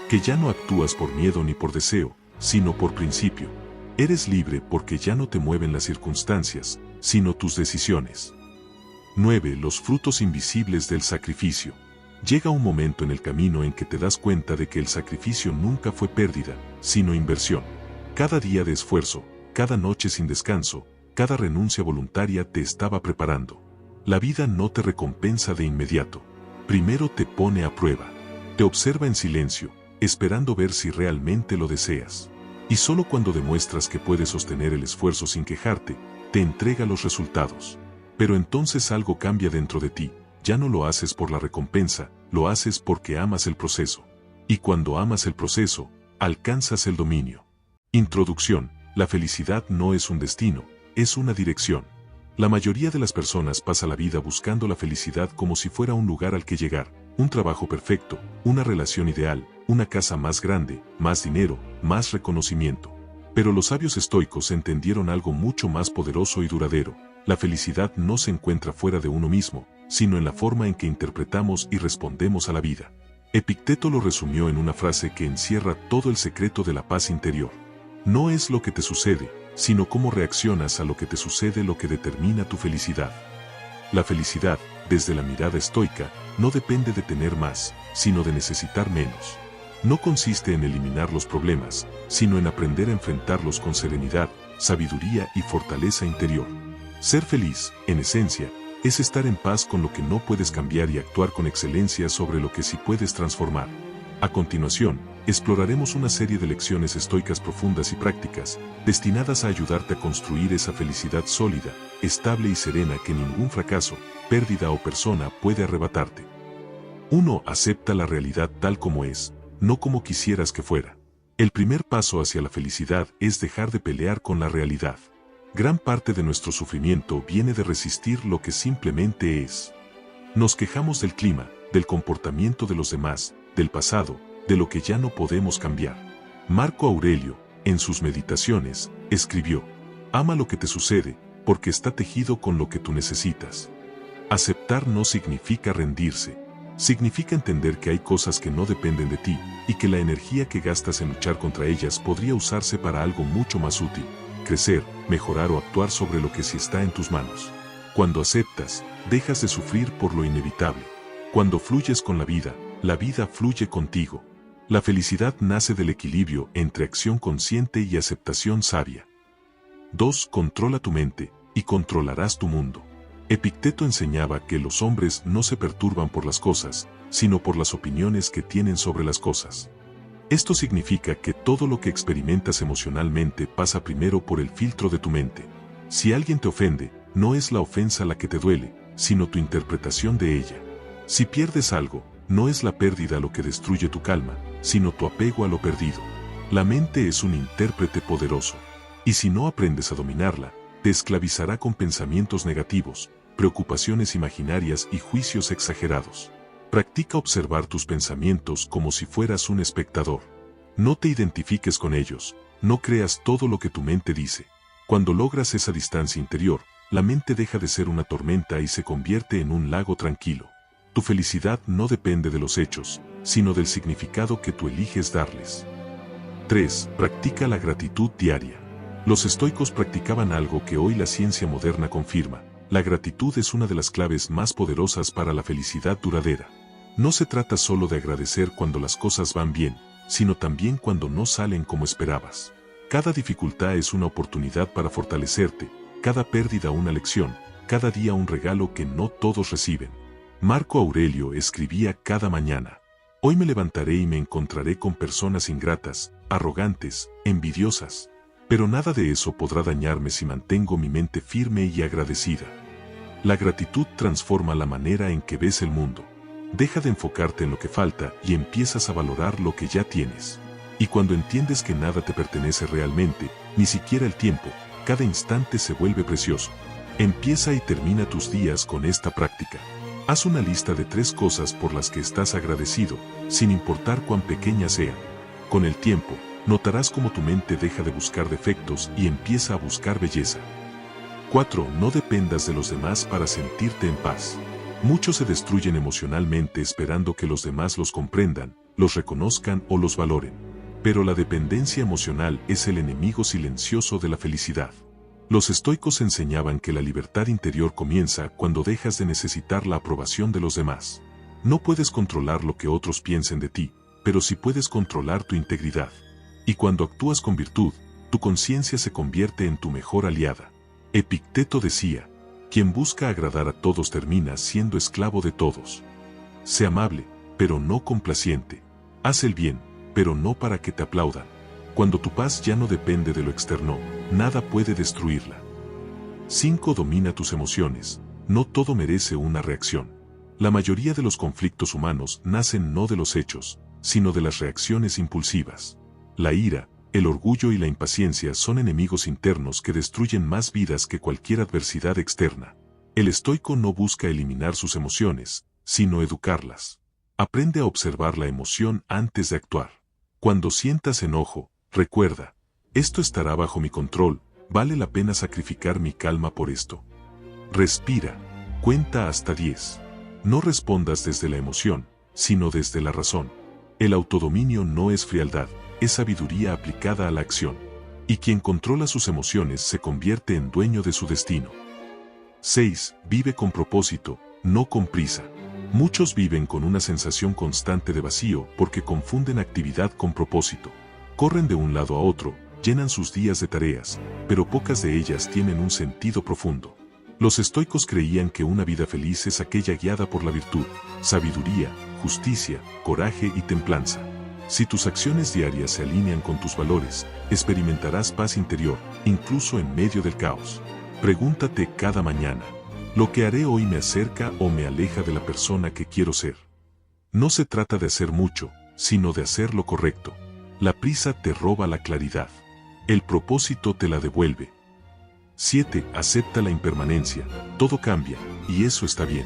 S1: Que ya no actúas por miedo ni por deseo, sino por principio. Eres libre porque ya no te mueven las circunstancias, sino tus decisiones. 9. Los frutos invisibles del sacrificio. Llega un momento en el camino en que te das cuenta de que el sacrificio nunca fue pérdida, sino inversión. Cada día de esfuerzo, cada noche sin descanso, cada renuncia voluntaria te estaba preparando. La vida no te recompensa de inmediato. Primero te pone a prueba. Te observa en silencio, esperando ver si realmente lo deseas. Y solo cuando demuestras que puedes sostener el esfuerzo sin quejarte, te entrega los resultados. Pero entonces algo cambia dentro de ti. Ya no lo haces por la recompensa, lo haces porque amas el proceso. Y cuando amas el proceso, alcanzas el dominio. Introducción. La felicidad no es un destino, es una dirección. La mayoría de las personas pasa la vida buscando la felicidad como si fuera un lugar al que llegar, un trabajo perfecto, una relación ideal, una casa más grande, más dinero, más reconocimiento. Pero los sabios estoicos entendieron algo mucho más poderoso y duradero. La felicidad no se encuentra fuera de uno mismo, sino en la forma en que interpretamos y respondemos a la vida. Epicteto lo resumió en una frase que encierra todo el secreto de la paz interior. No es lo que te sucede, sino cómo reaccionas a lo que te sucede lo que determina tu felicidad. La felicidad, desde la mirada estoica, no depende de tener más, sino de necesitar menos. No consiste en eliminar los problemas, sino en aprender a enfrentarlos con serenidad, sabiduría y fortaleza interior. Ser feliz, en esencia, es estar en paz con lo que no puedes cambiar y actuar con excelencia sobre lo que sí puedes transformar. A continuación, exploraremos una serie de lecciones estoicas profundas y prácticas, destinadas a ayudarte a construir esa felicidad sólida, estable y serena que ningún fracaso, pérdida o persona puede arrebatarte. 1. Acepta la realidad tal como es, no como quisieras que fuera. El primer paso hacia la felicidad es dejar de pelear con la realidad. Gran parte de nuestro sufrimiento viene de resistir lo que simplemente es. Nos quejamos del clima, del comportamiento de los demás, del pasado, de lo que ya no podemos cambiar. Marco Aurelio, en sus meditaciones, escribió: ama lo que te sucede, porque está tejido con lo que tú necesitas. Aceptar no significa rendirse. Significa entender que hay cosas que no dependen de ti, y que la energía que gastas en luchar contra ellas podría usarse para algo mucho más útil: crecer, mejorar o actuar sobre lo que sí está en tus manos. Cuando aceptas, dejas de sufrir por lo inevitable. Cuando fluyes con la vida fluye contigo. La felicidad nace del equilibrio entre acción consciente y aceptación sabia. 2. Controla tu mente, y controlarás tu mundo. Epicteto enseñaba que los hombres no se perturban por las cosas, sino por las opiniones que tienen sobre las cosas. Esto significa que todo lo que experimentas emocionalmente pasa primero por el filtro de tu mente. Si alguien te ofende, no es la ofensa la que te duele, sino tu interpretación de ella. Si pierdes algo, no es la pérdida lo que destruye tu calma, sino tu apego a lo perdido. La mente es un intérprete poderoso, y si no aprendes a dominarla, te esclavizará con pensamientos negativos, preocupaciones imaginarias y juicios exagerados. Practica observar tus pensamientos como si fueras un espectador. No te identifiques con ellos, no creas todo lo que tu mente dice. Cuando logras esa distancia interior, la mente deja de ser una tormenta y se convierte en un lago tranquilo. Tu felicidad no depende de los hechos, sino del significado que tú eliges darles. 3. Practica la gratitud diaria. Los estoicos practicaban algo que hoy la ciencia moderna confirma: la gratitud es una de las claves más poderosas para la felicidad duradera. No se trata solo de agradecer cuando las cosas van bien, sino también cuando no salen como esperabas. Cada dificultad es una oportunidad para fortalecerte, cada pérdida una lección, cada día un regalo que no todos reciben. Marco Aurelio escribía cada mañana: hoy me levantaré y me encontraré con personas ingratas, arrogantes, envidiosas. Pero nada de eso podrá dañarme si mantengo mi mente firme y agradecida. La gratitud transforma la manera en que ves el mundo. Deja de enfocarte en lo que falta y empiezas a valorar lo que ya tienes. Y cuando entiendes que nada te pertenece realmente, ni siquiera el tiempo, cada instante se vuelve precioso. Empieza y termina tus días con esta práctica. Haz una lista de 3 cosas por las que estás agradecido, sin importar cuán pequeñas sean. Con el tiempo, notarás cómo tu mente deja de buscar defectos y empieza a buscar belleza. 4. No dependas de los demás para sentirte en paz. Muchos se destruyen emocionalmente esperando que los demás los comprendan, los reconozcan o los valoren. Pero la dependencia emocional es el enemigo silencioso de la felicidad. Los estoicos enseñaban que la libertad interior comienza cuando dejas de necesitar la aprobación de los demás. No puedes controlar lo que otros piensen de ti, pero sí puedes controlar tu integridad. Y cuando actúas con virtud, tu conciencia se convierte en tu mejor aliada. Epicteto decía, quien busca agradar a todos termina siendo esclavo de todos. Sé amable, pero no complaciente. Haz el bien, pero no para que te aplaudan. Cuando tu paz ya no depende de lo externo, nada puede destruirla. 5. Domina tus emociones. No todo merece una reacción. La mayoría de los conflictos humanos nacen no de los hechos, sino de las reacciones impulsivas. La ira, el orgullo y la impaciencia son enemigos internos que destruyen más vidas que cualquier adversidad externa. El estoico no busca eliminar sus emociones, sino educarlas. Aprende a observar la emoción antes de actuar. Cuando sientas enojo, recuerda, esto estará bajo mi control, vale la pena sacrificar mi calma por esto. Respira, cuenta hasta 10. No respondas desde la emoción, sino desde la razón. El autodominio no es frialdad, es sabiduría aplicada a la acción. Y quien controla sus emociones se convierte en dueño de su destino. 6. Vive con propósito, no con prisa. Muchos viven con una sensación constante de vacío porque confunden actividad con propósito. Corren de un lado a otro, llenan sus días de tareas, pero pocas de ellas tienen un sentido profundo. Los estoicos creían que una vida feliz es aquella guiada por la virtud, sabiduría, justicia, coraje y templanza. Si tus acciones diarias se alinean con tus valores, experimentarás paz interior, incluso en medio del caos. Pregúntate cada mañana, ¿lo que haré hoy me acerca o me aleja de la persona que quiero ser? No se trata de hacer mucho, sino de hacer lo correcto. La prisa te roba la claridad. El propósito te la devuelve. 7. Acepta la impermanencia. Todo cambia, y eso está bien.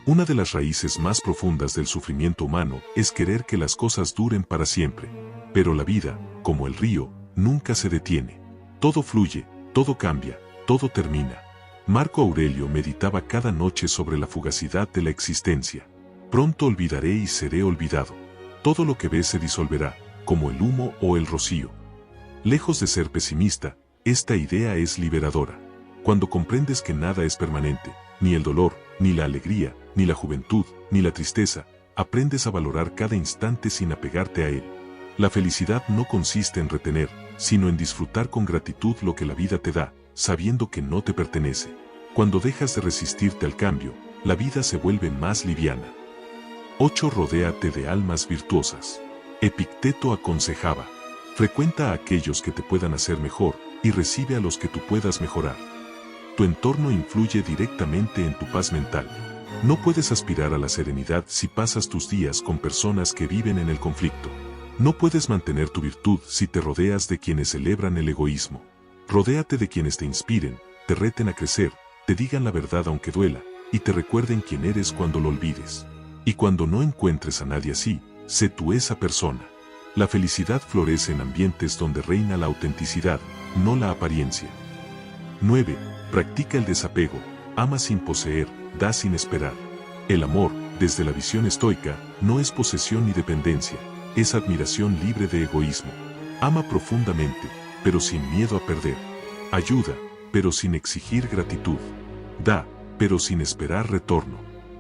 S1: Una de las raíces más profundas del sufrimiento humano es querer que las cosas duren para siempre. Pero la vida, como el río, nunca se detiene. Todo fluye, todo cambia, todo termina. Marco Aurelio meditaba cada noche sobre la fugacidad de la existencia. Pronto olvidaré y seré olvidado. Todo lo que ves se disolverá, como el humo o el rocío. Lejos de ser pesimista, esta idea es liberadora. Cuando comprendes que nada es permanente, ni el dolor, ni la alegría, ni la juventud, ni la tristeza, aprendes a valorar cada instante sin apegarte a él. La felicidad no consiste en retener, sino en disfrutar con gratitud lo que la vida te da, sabiendo que no te pertenece. Cuando dejas de resistirte al cambio, la vida se vuelve más liviana. 8. Rodéate de almas virtuosas. Epicteto aconsejaba, frecuenta a aquellos que te puedan hacer mejor, y recibe a los que tú puedas mejorar. Tu entorno influye directamente en tu paz mental. No puedes aspirar a la serenidad si pasas tus días con personas que viven en el conflicto. No puedes mantener tu virtud si te rodeas de quienes celebran el egoísmo. Rodéate de quienes te inspiren, te reten a crecer, te digan la verdad aunque duela, y te recuerden quién eres cuando lo olvides. Y cuando no encuentres a nadie así, sé tú esa persona. La felicidad florece en ambientes donde reina la autenticidad, no la apariencia. 9. Practica el desapego, ama sin poseer, da sin esperar. El amor, desde la visión estoica, no es posesión ni dependencia, es admiración libre de egoísmo. Ama profundamente, pero sin miedo a perder. Ayuda, pero sin exigir gratitud. Da, pero sin esperar retorno.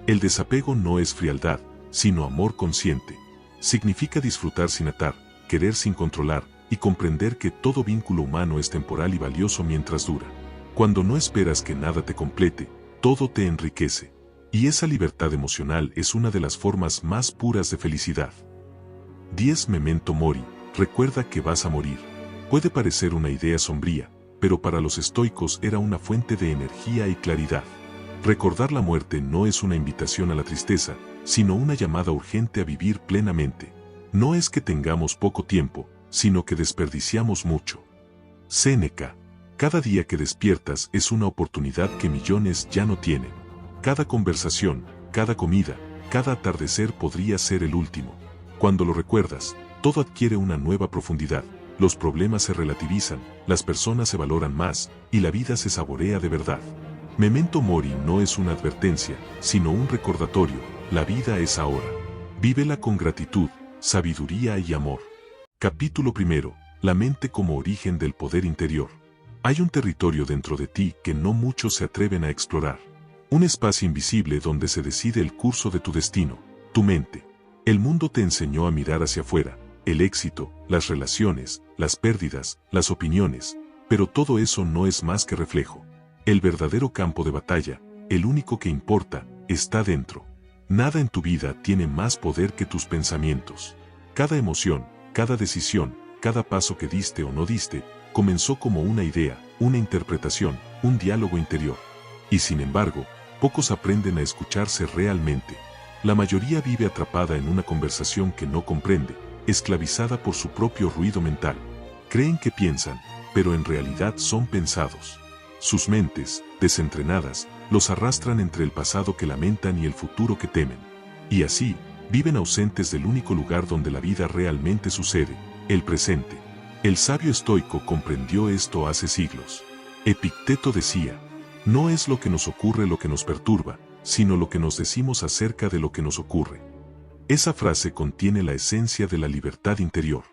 S1: El desapego no es frialdad, sino amor consciente. Significa disfrutar sin atar, querer sin controlar, y comprender que todo vínculo humano es temporal y valioso mientras dura. Cuando no esperas que nada te complete, todo te enriquece. Y esa libertad emocional es una de las formas más puras de felicidad. 10. Memento mori, recuerda que vas a morir. Puede parecer una idea sombría, pero para los estoicos era una fuente de energía y claridad. Recordar la muerte no es una invitación a la tristeza, sino una llamada urgente a vivir plenamente. No es que tengamos poco tiempo, sino que desperdiciamos mucho. Séneca. Cada día que despiertas es una oportunidad que millones ya no tienen. Cada conversación, cada comida, cada atardecer podría ser el último. Cuando lo recuerdas, todo adquiere una nueva profundidad, los problemas se relativizan, las personas se valoran más, y la vida se saborea de verdad. Memento mori no es una advertencia, sino un recordatorio, la vida es ahora. Vívela con gratitud, sabiduría y amor. Capítulo 1. La mente como origen del poder interior. Hay un territorio dentro de ti que no muchos se atreven a explorar. Un espacio invisible donde se decide el curso de tu destino, tu mente. El mundo te enseñó a mirar hacia afuera, el éxito, las relaciones, las pérdidas, las opiniones, pero todo eso no es más que reflejo. El verdadero campo de batalla, el único que importa, está dentro. Nada en tu vida tiene más poder que tus pensamientos. Cada emoción, cada decisión, cada paso que diste o no diste, comenzó como una idea, una interpretación, un diálogo interior. Y sin embargo, pocos aprenden a escucharse realmente. La mayoría vive atrapada en una conversación que no comprende, esclavizada por su propio ruido mental. Creen que piensan, pero en realidad son pensados. Sus mentes, desentrenadas, los arrastran entre el pasado que lamentan y el futuro que temen. Y así, viven ausentes del único lugar donde la vida realmente sucede, el presente. El sabio estoico comprendió esto hace siglos. Epicteto decía, no es lo que nos ocurre lo que nos perturba, sino lo que nos decimos acerca de lo que nos ocurre. Esa frase contiene la esencia de la libertad interior.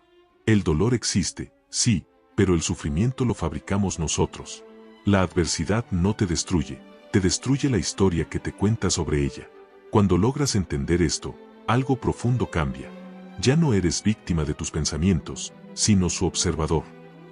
S1: El dolor existe, sí, pero el sufrimiento lo fabricamos nosotros. La adversidad no te destruye la historia que te cuenta sobre ella. Cuando logras entender esto, algo profundo cambia. Ya no eres víctima de tus pensamientos, sino su observador.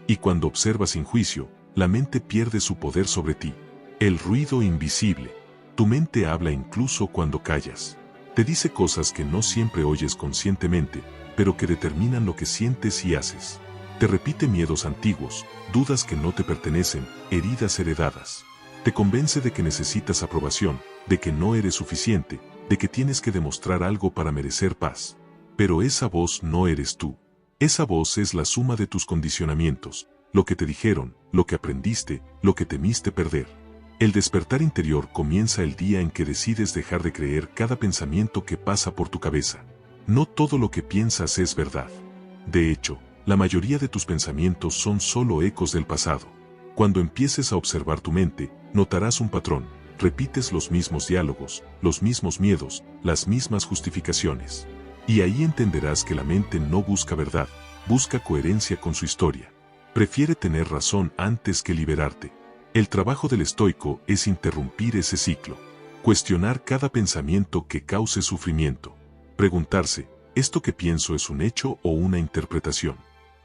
S1: Y cuando observas sin juicio, la mente pierde su poder sobre ti. El ruido invisible. Tu mente habla incluso cuando callas. Te dice cosas que no siempre oyes conscientemente, pero que determinan lo que sientes y haces. Te repite miedos antiguos, dudas que no te pertenecen, heridas heredadas. Te convence de que necesitas aprobación, de que no eres suficiente, de que tienes que demostrar algo para merecer paz. Pero esa voz no eres tú. Esa voz es la suma de tus condicionamientos, lo que te dijeron, lo que aprendiste, lo que temiste perder. El despertar interior comienza el día en que decides dejar de creer cada pensamiento que pasa por tu cabeza. No todo lo que piensas es verdad. De hecho, la mayoría de tus pensamientos son solo ecos del pasado. Cuando empieces a observar tu mente, notarás un patrón, repites los mismos diálogos, los mismos miedos, las mismas justificaciones. Y ahí entenderás que la mente no busca verdad, busca coherencia con su historia. Prefiere tener razón antes que liberarte. El trabajo del estoico es interrumpir ese ciclo. Cuestionar cada pensamiento que cause sufrimiento. Preguntarse, ¿esto que pienso es un hecho o una interpretación?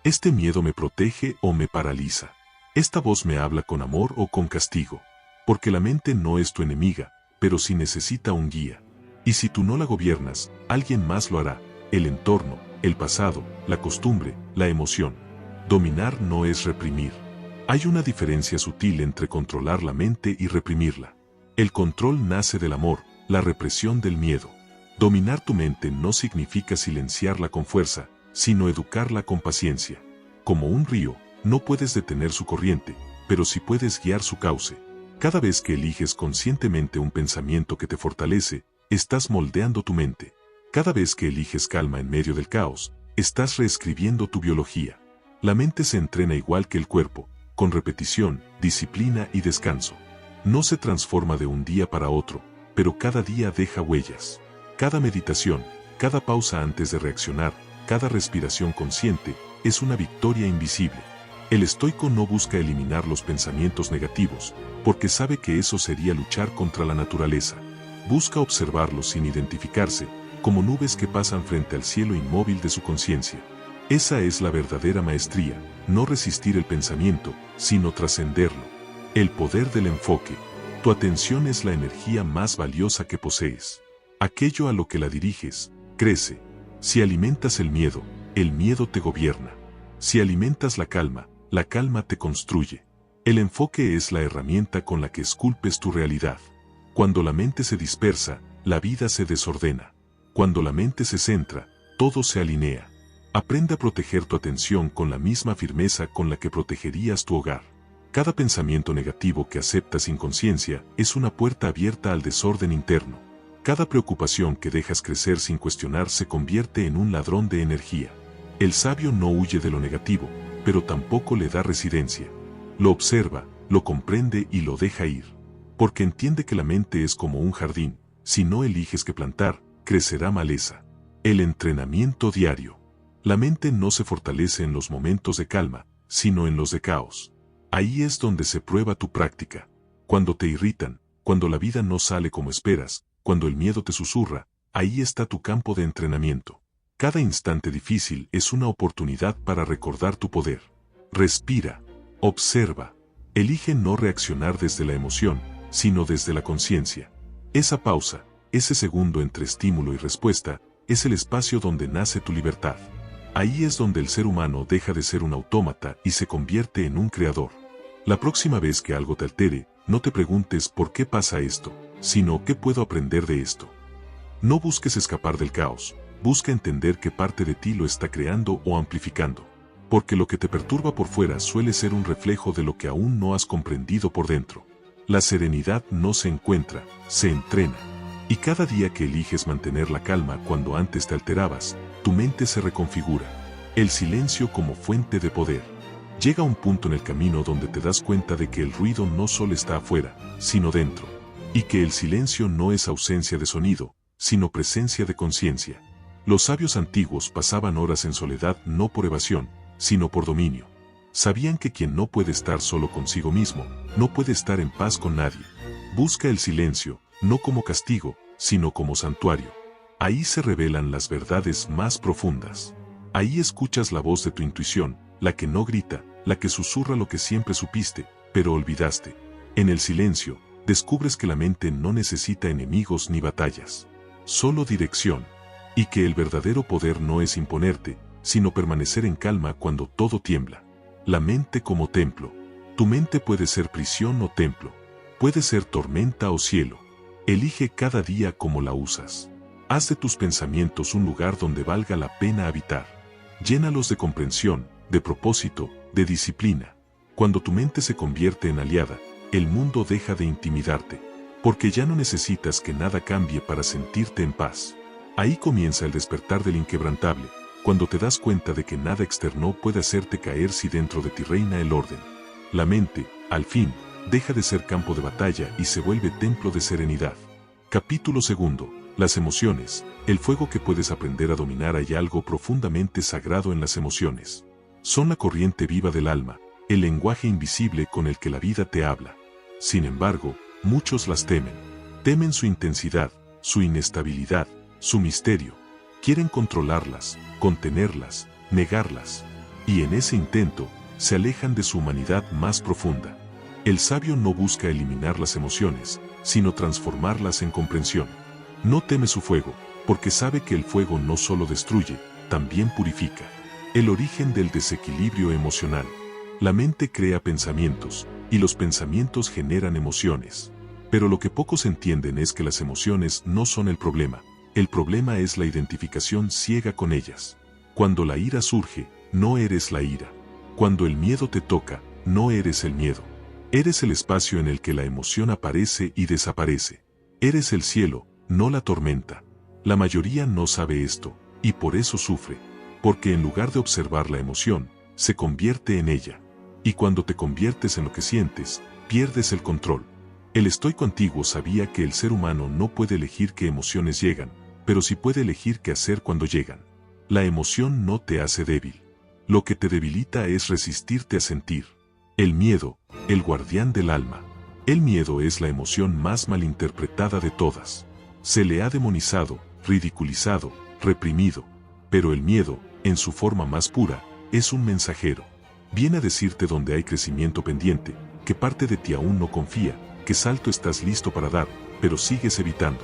S1: ¿Este miedo me protege o me paraliza? ¿Esta voz me habla con amor o con castigo? Porque la mente no es tu enemiga, pero sí necesita un guía. Y si tú no la gobiernas, alguien más lo hará, el entorno, el pasado, la costumbre, la emoción. Dominar no es reprimir. Hay una diferencia sutil entre controlar la mente y reprimirla. El control nace del amor, la represión del miedo. Dominar tu mente no significa silenciarla con fuerza, sino educarla con paciencia. Como un río, no puedes detener su corriente, pero sí puedes guiar su cauce. Cada vez que eliges conscientemente un pensamiento que te fortalece, estás moldeando tu mente. Cada vez que eliges calma en medio del caos, estás reescribiendo tu biología. La mente se entrena igual que el cuerpo, con repetición, disciplina y descanso. No se transforma de un día para otro, pero cada día deja huellas. Cada meditación, cada pausa antes de reaccionar, cada respiración consciente, es una victoria invisible. El estoico no busca eliminar los pensamientos negativos, porque sabe que eso sería luchar contra la naturaleza. Busca observarlos sin identificarse, como nubes que pasan frente al cielo inmóvil de su conciencia. Esa es la verdadera maestría, no resistir el pensamiento, sino trascenderlo. El poder del enfoque. Tu atención es la energía más valiosa que posees. Aquello a lo que la diriges, crece. Si alimentas el miedo te gobierna. Si alimentas la calma te construye. El enfoque es la herramienta con la que esculpes tu realidad. Cuando la mente se dispersa, la vida se desordena. Cuando la mente se centra, todo se alinea. Aprende a proteger tu atención con la misma firmeza con la que protegerías tu hogar. Cada pensamiento negativo que aceptas sin conciencia es una puerta abierta al desorden interno. Cada preocupación que dejas crecer sin cuestionar se convierte en un ladrón de energía. El sabio no huye de lo negativo, pero tampoco le da residencia. Lo observa, lo comprende y lo deja ir. Porque entiende que la mente es como un jardín, si no eliges qué plantar, crecerá maleza. El entrenamiento diario. La mente no se fortalece en los momentos de calma, sino en los de caos. Ahí es donde se prueba tu práctica. Cuando te irritan, cuando la vida no sale como esperas, cuando el miedo te susurra, ahí está tu campo de entrenamiento. Cada instante difícil es una oportunidad para recordar tu poder. Respira, observa, elige no reaccionar desde la emoción, sino desde la conciencia. Esa pausa, ese segundo entre estímulo y respuesta, es el espacio donde nace tu libertad. Ahí es donde el ser humano deja de ser un autómata y se convierte en un creador. La próxima vez que algo te altere, no te preguntes por qué pasa esto, sino qué puedo aprender de esto. No busques escapar del caos, busca entender qué parte de ti lo está creando o amplificando. Porque lo que te perturba por fuera suele ser un reflejo de lo que aún no has comprendido por dentro. La serenidad no se encuentra, se entrena. Y cada día que eliges mantener la calma cuando antes te alterabas, tu mente se reconfigura. El silencio como fuente de poder. Llega un punto en el camino donde te das cuenta de que el ruido no solo está afuera, sino dentro. Y que el silencio no es ausencia de sonido, sino presencia de conciencia. Los sabios antiguos pasaban horas en soledad no por evasión, sino por dominio. Sabían que quien no puede estar solo consigo mismo, no puede estar en paz con nadie. Busca el silencio, no como castigo, sino como santuario. Ahí se revelan las verdades más profundas. Ahí escuchas la voz de tu intuición, la que no grita, la que susurra lo que siempre supiste, pero olvidaste. En el silencio, descubres que la mente no necesita enemigos ni batallas, solo dirección. Y que el verdadero poder no es imponerte, sino permanecer en calma cuando todo tiembla. La mente como templo. Tu mente puede ser prisión o templo. Puede ser tormenta o cielo. Elige cada día cómo la usas. Haz de tus pensamientos un lugar donde valga la pena habitar. Llénalos de comprensión, de propósito, de disciplina. Cuando tu mente se convierte en aliada, el mundo deja de intimidarte, porque ya no necesitas que nada cambie para sentirte en paz. Ahí comienza el despertar del inquebrantable, cuando te das cuenta de que nada externo puede hacerte caer si dentro de ti reina el orden. La mente, al fin, deja de ser campo de batalla y se vuelve templo de serenidad. Capítulo 2. Las emociones, el fuego que puedes aprender a dominar. Hay algo profundamente sagrado en las emociones. Son la corriente viva del alma, el lenguaje invisible con el que la vida te habla. Sin embargo, muchos las temen. Temen su intensidad, su inestabilidad, su misterio. Quieren controlarlas, contenerlas, negarlas. Y en ese intento, se alejan de su humanidad más profunda. El sabio no busca eliminar las emociones, sino transformarlas en comprensión. No teme su fuego, porque sabe que el fuego no solo destruye, también purifica. El origen del desequilibrio emocional. La mente crea pensamientos, y los pensamientos generan emociones. Pero lo que pocos entienden es que las emociones no son el problema. El problema es la identificación ciega con ellas. Cuando la ira surge, no eres la ira. Cuando el miedo te toca, no eres el miedo. Eres el espacio en el que la emoción aparece y desaparece. Eres el cielo, no la tormenta. La mayoría no sabe esto, y por eso sufre. Porque en lugar de observar la emoción, se convierte en ella. Y cuando te conviertes en lo que sientes, pierdes el control. El estoico antiguo sabía que el ser humano no puede elegir qué emociones llegan, pero sí puede elegir qué hacer cuando llegan. La emoción no te hace débil. Lo que te debilita es resistirte a sentir. El miedo, el guardián del alma. El miedo es la emoción más malinterpretada de todas. Se le ha demonizado, ridiculizado, reprimido. Pero el miedo, en su forma más pura, es un mensajero. Viene a decirte dónde hay crecimiento pendiente, que parte de ti aún no confía, qué salto estás listo para dar, pero sigues evitando.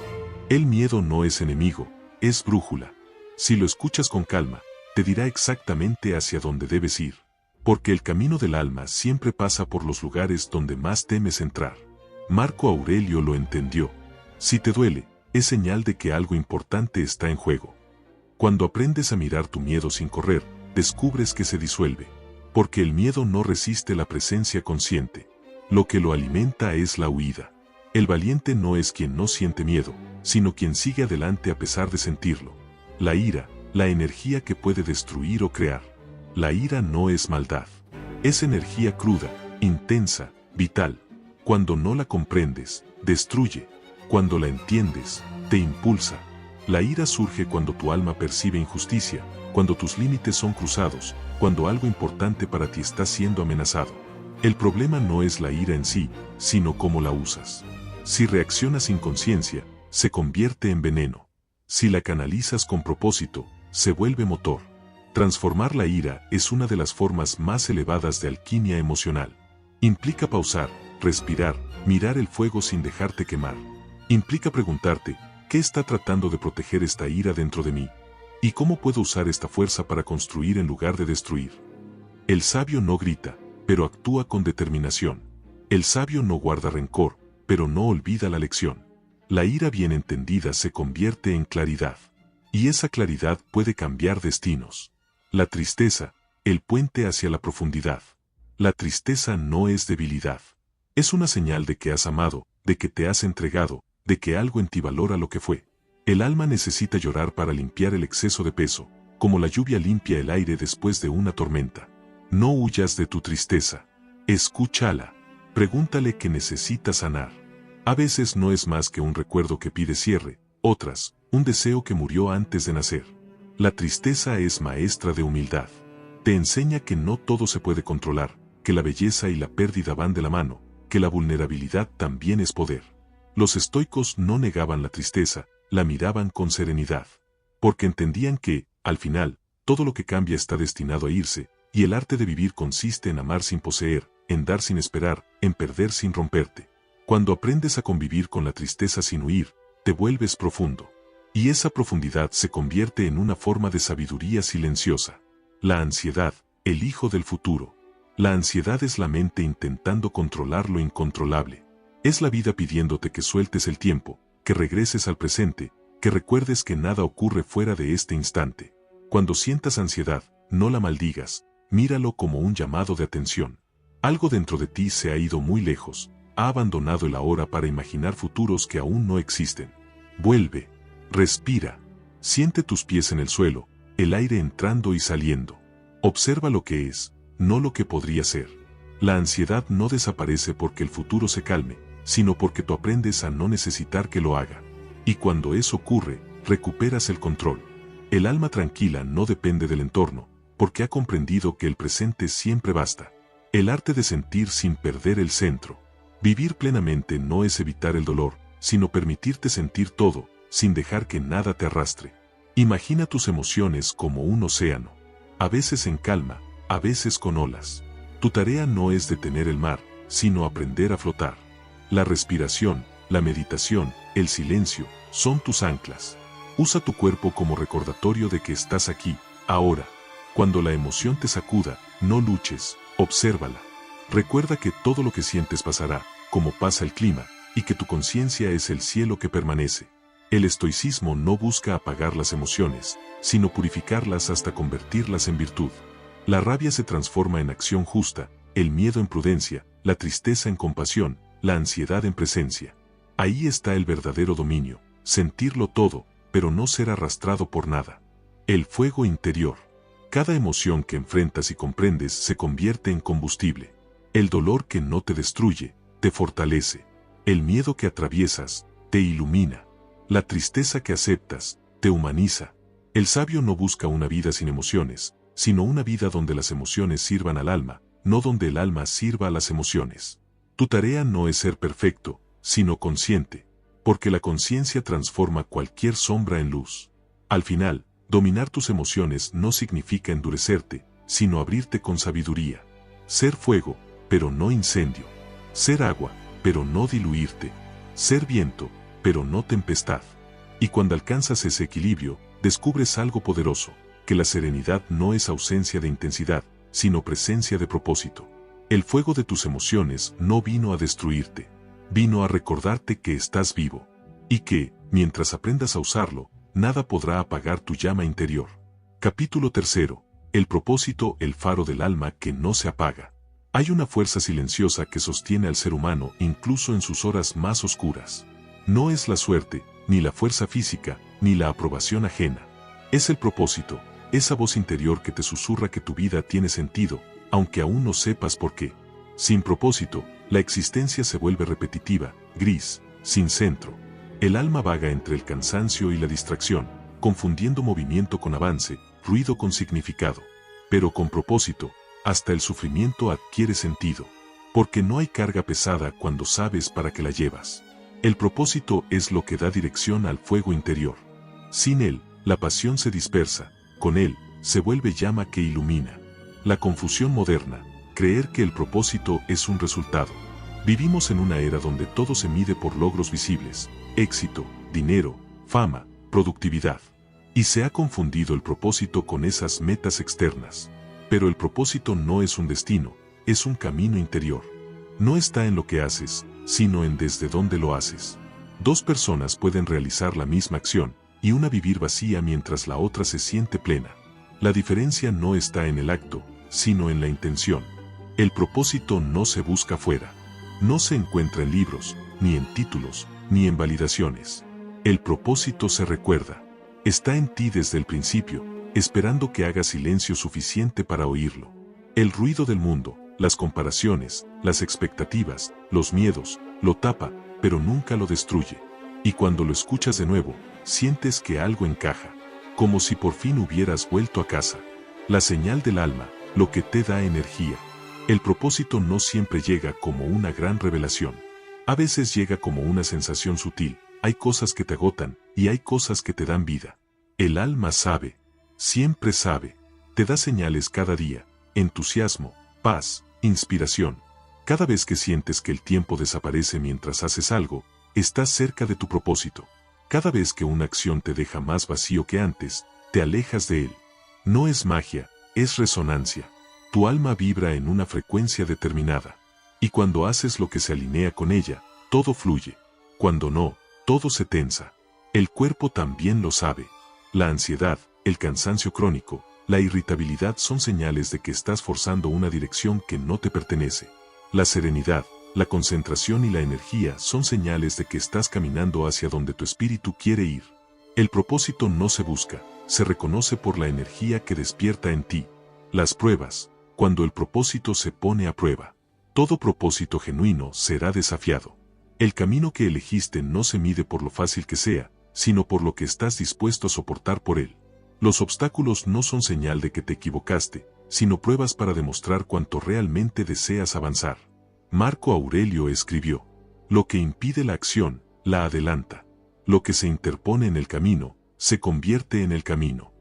S1: El miedo no es enemigo, es brújula. Si lo escuchas con calma, te dirá exactamente hacia dónde debes ir. Porque el camino del alma siempre pasa por los lugares donde más temes entrar. Marco Aurelio lo entendió, Si te duele, es señal de que algo importante está en juego. Cuando aprendes a mirar tu miedo sin correr, descubres que se disuelve. Porque el miedo no resiste la presencia consciente. Lo que lo alimenta es la huida. El valiente no es quien no siente miedo, sino quien sigue adelante a pesar de sentirlo. La ira, la energía que puede destruir o crear. La ira no es maldad. Es energía cruda, intensa, vital. Cuando no la comprendes, destruye. Cuando la entiendes, te impulsa. La ira surge cuando tu alma percibe injusticia, cuando tus límites son cruzados, cuando algo importante para ti está siendo amenazado. El problema no es la ira en sí, sino cómo la usas. Si reaccionas sin conciencia, se convierte en veneno. Si la canalizas con propósito, se vuelve motor. Transformar la ira es una de las formas más elevadas de alquimia emocional. Implica pausar, respirar, mirar el fuego sin dejarte quemar. Implica preguntarte, ¿qué está tratando de proteger esta ira dentro de mí? ¿Y cómo puedo usar esta fuerza para construir en lugar de destruir? El sabio no grita, pero actúa con determinación. El sabio no guarda rencor, pero no olvida la lección. La ira bien entendida se convierte en claridad. Y esa claridad puede cambiar destinos. La tristeza, el puente hacia la profundidad. La tristeza no es debilidad. Es una señal de que has amado, de que te has entregado, de que algo en ti valora lo que fue. El alma necesita llorar para limpiar el exceso de peso, como la lluvia limpia el aire después de una tormenta. No huyas de tu tristeza. Escúchala. Pregúntale qué necesita sanar. A veces no es más que un recuerdo que pide cierre, otras, un deseo que murió antes de nacer. La tristeza es maestra de humildad. Te enseña que no todo se puede controlar, que la belleza y la pérdida van de la mano, que la vulnerabilidad también es poder. Los estoicos no negaban la tristeza, la miraban con serenidad. Porque entendían que, al final, todo lo que cambia está destinado a irse, y el arte de vivir consiste en amar sin poseer, en dar sin esperar, en perder sin romperte. Cuando aprendes a convivir con la tristeza sin huir, te vuelves profundo. Y esa profundidad se convierte en una forma de sabiduría silenciosa. La ansiedad, el hijo del futuro. La ansiedad es la mente intentando controlar lo incontrolable. Es la vida pidiéndote que sueltes el tiempo, que regreses al presente, que recuerdes que nada ocurre fuera de este instante. Cuando sientas ansiedad, no la maldigas, míralo como un llamado de atención. Algo dentro de ti se ha ido muy lejos, ha abandonado el ahora para imaginar futuros que aún no existen. Vuelve. Respira. Siente tus pies en el suelo, el aire entrando y saliendo. Observa lo que es, no lo que podría ser. La ansiedad no desaparece porque el futuro se calme, sino porque tú aprendes a no necesitar que lo haga. Y cuando eso ocurre, recuperas el control. El alma tranquila no depende del entorno, porque ha comprendido que el presente siempre basta. El arte de sentir sin perder el centro. Vivir plenamente no es evitar el dolor, sino permitirte sentir todo, sin dejar que nada te arrastre. Imagina tus emociones como un océano. A veces en calma, a veces con olas. Tu tarea no es detener el mar, sino aprender a flotar. La respiración, la meditación, el silencio, son tus anclas. Usa tu cuerpo como recordatorio de que estás aquí, ahora. Cuando la emoción te sacuda, no luches, obsérvala. Recuerda que todo lo que sientes pasará, como pasa el clima, y que tu conciencia es el cielo que permanece. El estoicismo no busca apagar las emociones, sino purificarlas hasta convertirlas en virtud. La rabia se transforma en acción justa, el miedo en prudencia, la tristeza en compasión, la ansiedad en presencia. Ahí está el verdadero dominio, sentirlo todo, pero no ser arrastrado por nada. El fuego interior. Cada emoción que enfrentas y comprendes se convierte en combustible. El dolor que no te destruye, te fortalece. El miedo que atraviesas, te ilumina. La tristeza que aceptas, te humaniza. El sabio no busca una vida sin emociones, sino una vida donde las emociones sirvan al alma, no donde el alma sirva a las emociones. Tu tarea no es ser perfecto, sino consciente, porque la conciencia transforma cualquier sombra en luz. Al final, dominar tus emociones no significa endurecerte, sino abrirte con sabiduría. Ser fuego, pero no incendio. Ser agua, pero no diluirte. Ser viento, pero no tempestad. Y cuando alcanzas ese equilibrio, descubres algo poderoso, que la serenidad no es ausencia de intensidad, sino presencia de propósito. El fuego de tus emociones no vino a destruirte, vino a recordarte que estás vivo. y que, mientras aprendas a usarlo, nada podrá apagar tu llama interior. Capítulo 3. El propósito, el faro del alma que no se apaga. Hay una fuerza silenciosa que sostiene al ser humano incluso en sus horas más oscuras. No es la suerte, ni la fuerza física, ni la aprobación ajena. Es el propósito, esa voz interior que te susurra que tu vida tiene sentido, aunque aún no sepas por qué. Sin propósito, la existencia se vuelve repetitiva, gris, sin centro. El alma vaga entre el cansancio y la distracción, confundiendo movimiento con avance, ruido con significado. Pero con propósito, hasta el sufrimiento adquiere sentido. Porque no hay carga pesada cuando sabes para qué la llevas. El propósito es lo que da dirección al fuego interior. Sin él, la pasión se dispersa, con él, se vuelve llama que ilumina. La confusión moderna, creer que el propósito es un resultado. Vivimos en una era donde todo se mide por logros visibles, éxito, dinero, fama, productividad. Y se ha confundido el propósito con esas metas externas. Pero el propósito no es un destino, es un camino interior. No está en lo que haces, sino en desde dónde lo haces. Dos personas pueden realizar la misma acción, y una vivir vacía mientras la otra se siente plena. La diferencia no está en el acto, sino en la intención. El propósito no se busca fuera. No se encuentra en libros, ni en títulos, ni en validaciones. El propósito se recuerda. Está en ti desde el principio, esperando que hagas silencio suficiente para oírlo. El ruido del mundo, las comparaciones, las expectativas, los miedos, lo tapa, pero nunca lo destruye. Y cuando lo escuchas de nuevo, sientes que algo encaja, como si por fin hubieras vuelto a casa. La señal del alma, lo que te da energía. El propósito no siempre llega como una gran revelación. A veces llega como una sensación sutil. Hay cosas que te agotan, y hay cosas que te dan vida. El alma sabe, siempre sabe. Te da señales cada día, entusiasmo, paz, inspiración. Cada vez que sientes que el tiempo desaparece mientras haces algo, estás cerca de tu propósito. Cada vez que una acción te deja más vacío que antes, te alejas de él. No es magia, es resonancia. Tu alma vibra en una frecuencia determinada. Y cuando haces lo que se alinea con ella, todo fluye. Cuando no, todo se tensa. El cuerpo también lo sabe. La ansiedad, el cansancio crónico, la irritabilidad son señales de que estás forzando una dirección que no te pertenece. La serenidad, la concentración y la energía son señales de que estás caminando hacia donde tu espíritu quiere ir. El propósito no se busca, se reconoce por la energía que despierta en ti. Las pruebas, cuando el propósito se pone a prueba. Todo propósito genuino será desafiado. El camino que elegiste no se mide por lo fácil que sea, sino por lo que estás dispuesto a soportar por él. Los obstáculos no son señal de que te equivocaste, sino pruebas para demostrar cuánto realmente deseas avanzar. Marco Aurelio escribió: lo que impide la acción, la adelanta. Lo que se interpone en el camino, se convierte en el camino.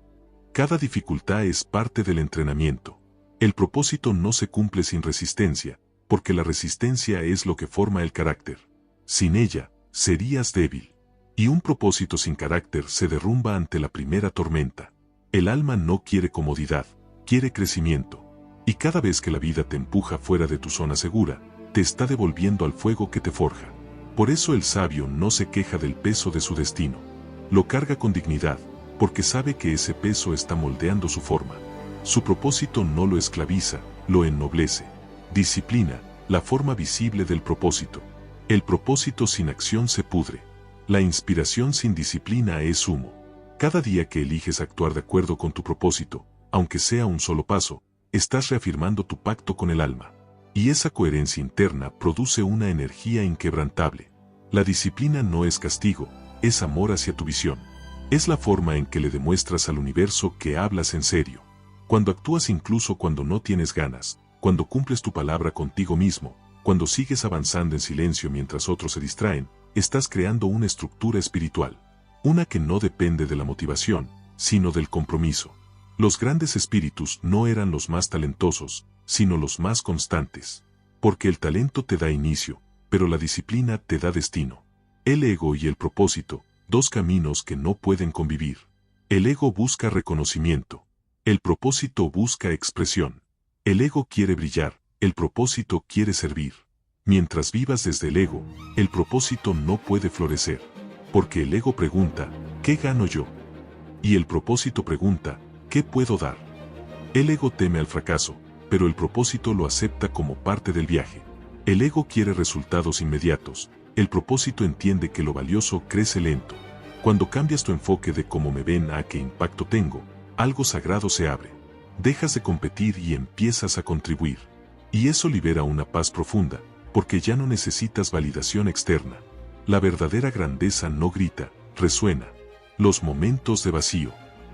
S1: Cada dificultad es parte del entrenamiento. El propósito no se cumple sin resistencia, porque la resistencia es lo que forma el carácter. Sin ella, serías débil. Y un propósito sin carácter se derrumba ante la primera tormenta. El alma no quiere comodidad, quiere crecimiento. Y cada vez que la vida te empuja fuera de tu zona segura, te está devolviendo al fuego que te forja. Por eso el sabio no se queja del peso de su destino. Lo carga con dignidad, porque sabe que ese peso está moldeando su forma. Su propósito no lo esclaviza, lo ennoblece. Disciplina, la forma visible del propósito. El propósito sin acción se pudre. La inspiración sin disciplina es humo. Cada día que eliges actuar de acuerdo con tu propósito, aunque sea un solo paso, estás reafirmando tu pacto con el alma. Y esa coherencia interna produce una energía inquebrantable. La disciplina no es castigo, es amor hacia tu visión. Es la forma en que le demuestras al universo que hablas en serio. Cuando actúas incluso cuando no tienes ganas, cuando cumples tu palabra contigo mismo, cuando sigues avanzando en silencio mientras otros se distraen, estás creando una estructura espiritual. Una que no depende de la motivación, sino del compromiso. Los grandes espíritus no eran los más talentosos, sino los más constantes. Porque el talento te da inicio, pero la disciplina te da destino. El ego y el propósito, dos caminos que no pueden convivir. El ego busca reconocimiento. El propósito busca expresión. El ego quiere brillar, el propósito quiere servir. Mientras vivas desde el ego, el propósito no puede florecer. Porque el ego pregunta, ¿qué gano yo? Y el propósito pregunta, ¿qué puedo dar? El ego teme al fracaso, pero el propósito lo acepta como parte del viaje. El ego quiere resultados inmediatos, el propósito entiende que lo valioso crece lento. Cuando cambias tu enfoque de cómo me ven a qué impacto tengo, algo sagrado se abre. Dejas de competir y empiezas a contribuir. Y eso libera una paz profunda, porque ya no necesitas validación externa. La verdadera grandeza no grita, resuena. Los momentos de vacío.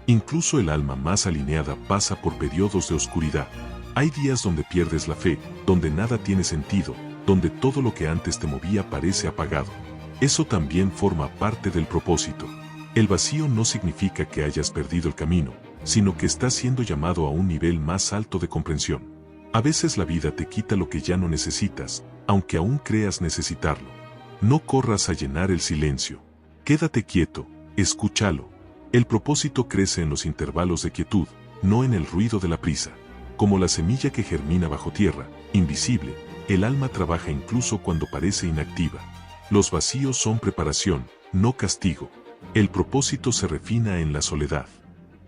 S1: Incluso el alma más alineada pasa por periodos de oscuridad. Hay días donde pierdes la fe, donde nada tiene sentido, donde todo lo que antes te movía parece apagado. Eso también forma parte del propósito. El vacío no significa que hayas perdido el camino, sino que estás siendo llamado a un nivel más alto de comprensión. A veces la vida te quita lo que ya no necesitas, aunque aún creas necesitarlo. No corras a llenar el silencio. Quédate quieto, escúchalo. El propósito crece en los intervalos de quietud, no en el ruido de la prisa. Como la semilla que germina bajo tierra, invisible, el alma trabaja incluso cuando parece inactiva. Los vacíos son preparación, no castigo. El propósito se refina en la soledad.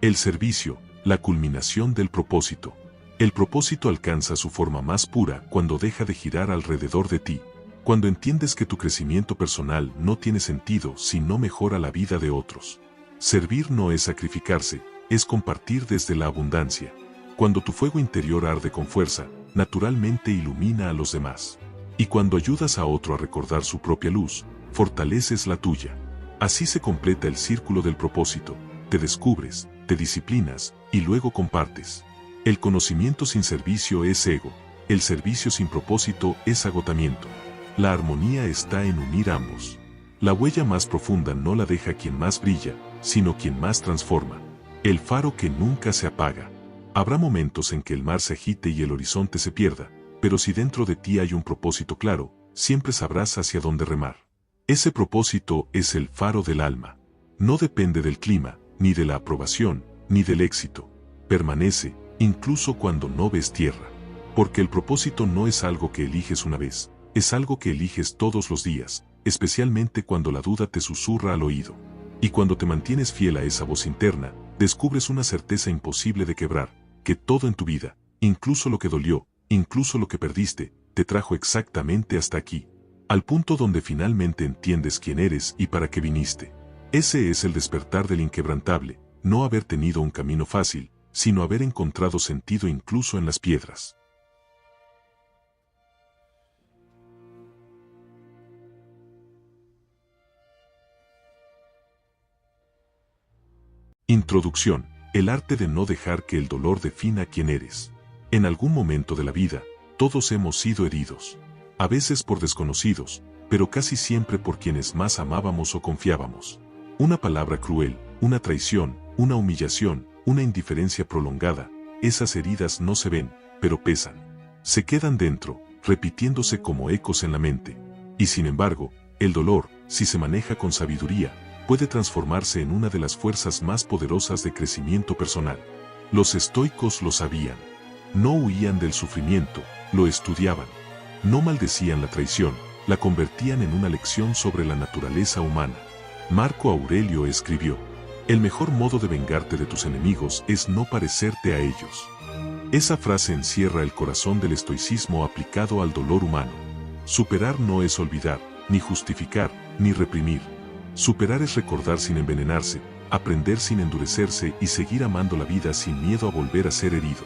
S1: El servicio, la culminación del propósito. El propósito alcanza su forma más pura cuando deja de girar alrededor de ti. Cuando entiendes que tu crecimiento personal no tiene sentido si no mejora la vida de otros. Servir no es sacrificarse, es compartir desde la abundancia. Cuando tu fuego interior arde con fuerza, naturalmente ilumina a los demás. Y cuando ayudas a otro a recordar su propia luz, fortaleces la tuya. Así se completa el círculo del propósito. Te descubres, te disciplinas, y luego compartes. El conocimiento sin servicio es ego, el servicio sin propósito es agotamiento. La armonía está en unir ambos. La huella más profunda no la deja quien más brilla, sino quien más transforma. El faro que nunca se apaga. Habrá momentos en que el mar se agite y el horizonte se pierda, pero si dentro de ti hay un propósito claro, siempre sabrás hacia dónde remar. Ese propósito es el faro del alma. No depende del clima, ni de la aprobación, ni del éxito. Permanece, incluso cuando no ves tierra. Porque el propósito no es algo que eliges una vez, es algo que eliges todos los días, especialmente cuando la duda te susurra al oído. Y cuando te mantienes fiel a esa voz interna, descubres una certeza imposible de quebrar, que todo en tu vida, incluso lo que dolió, incluso lo que perdiste, te trajo exactamente hasta aquí, al punto donde finalmente entiendes quién eres y para qué viniste. Ese es el despertar del inquebrantable, no haber tenido un camino fácil, sino haber encontrado sentido incluso en las piedras. Introducción: el arte de no dejar que el dolor defina quién eres. En algún momento de la vida, todos hemos sido heridos. A veces por desconocidos, pero casi siempre por quienes más amábamos o confiábamos. Una palabra cruel, una traición, una humillación, una indiferencia prolongada, esas heridas no se ven, pero pesan. Se quedan dentro, repitiéndose como ecos en la mente. Y sin embargo, el dolor, si se maneja con sabiduría, puede transformarse en una de las fuerzas más poderosas de crecimiento personal. Los estoicos lo sabían. No huían del sufrimiento, lo estudiaban. No maldecían la traición, la convertían en una lección sobre la naturaleza humana. Marco Aurelio escribió: el mejor modo de vengarte de tus enemigos es no parecerte a ellos. Esa frase encierra el corazón del estoicismo aplicado al dolor humano. Superar no es olvidar, ni justificar, ni reprimir. Superar es recordar sin envenenarse, aprender sin endurecerse y seguir amando la vida sin miedo a volver a ser herido.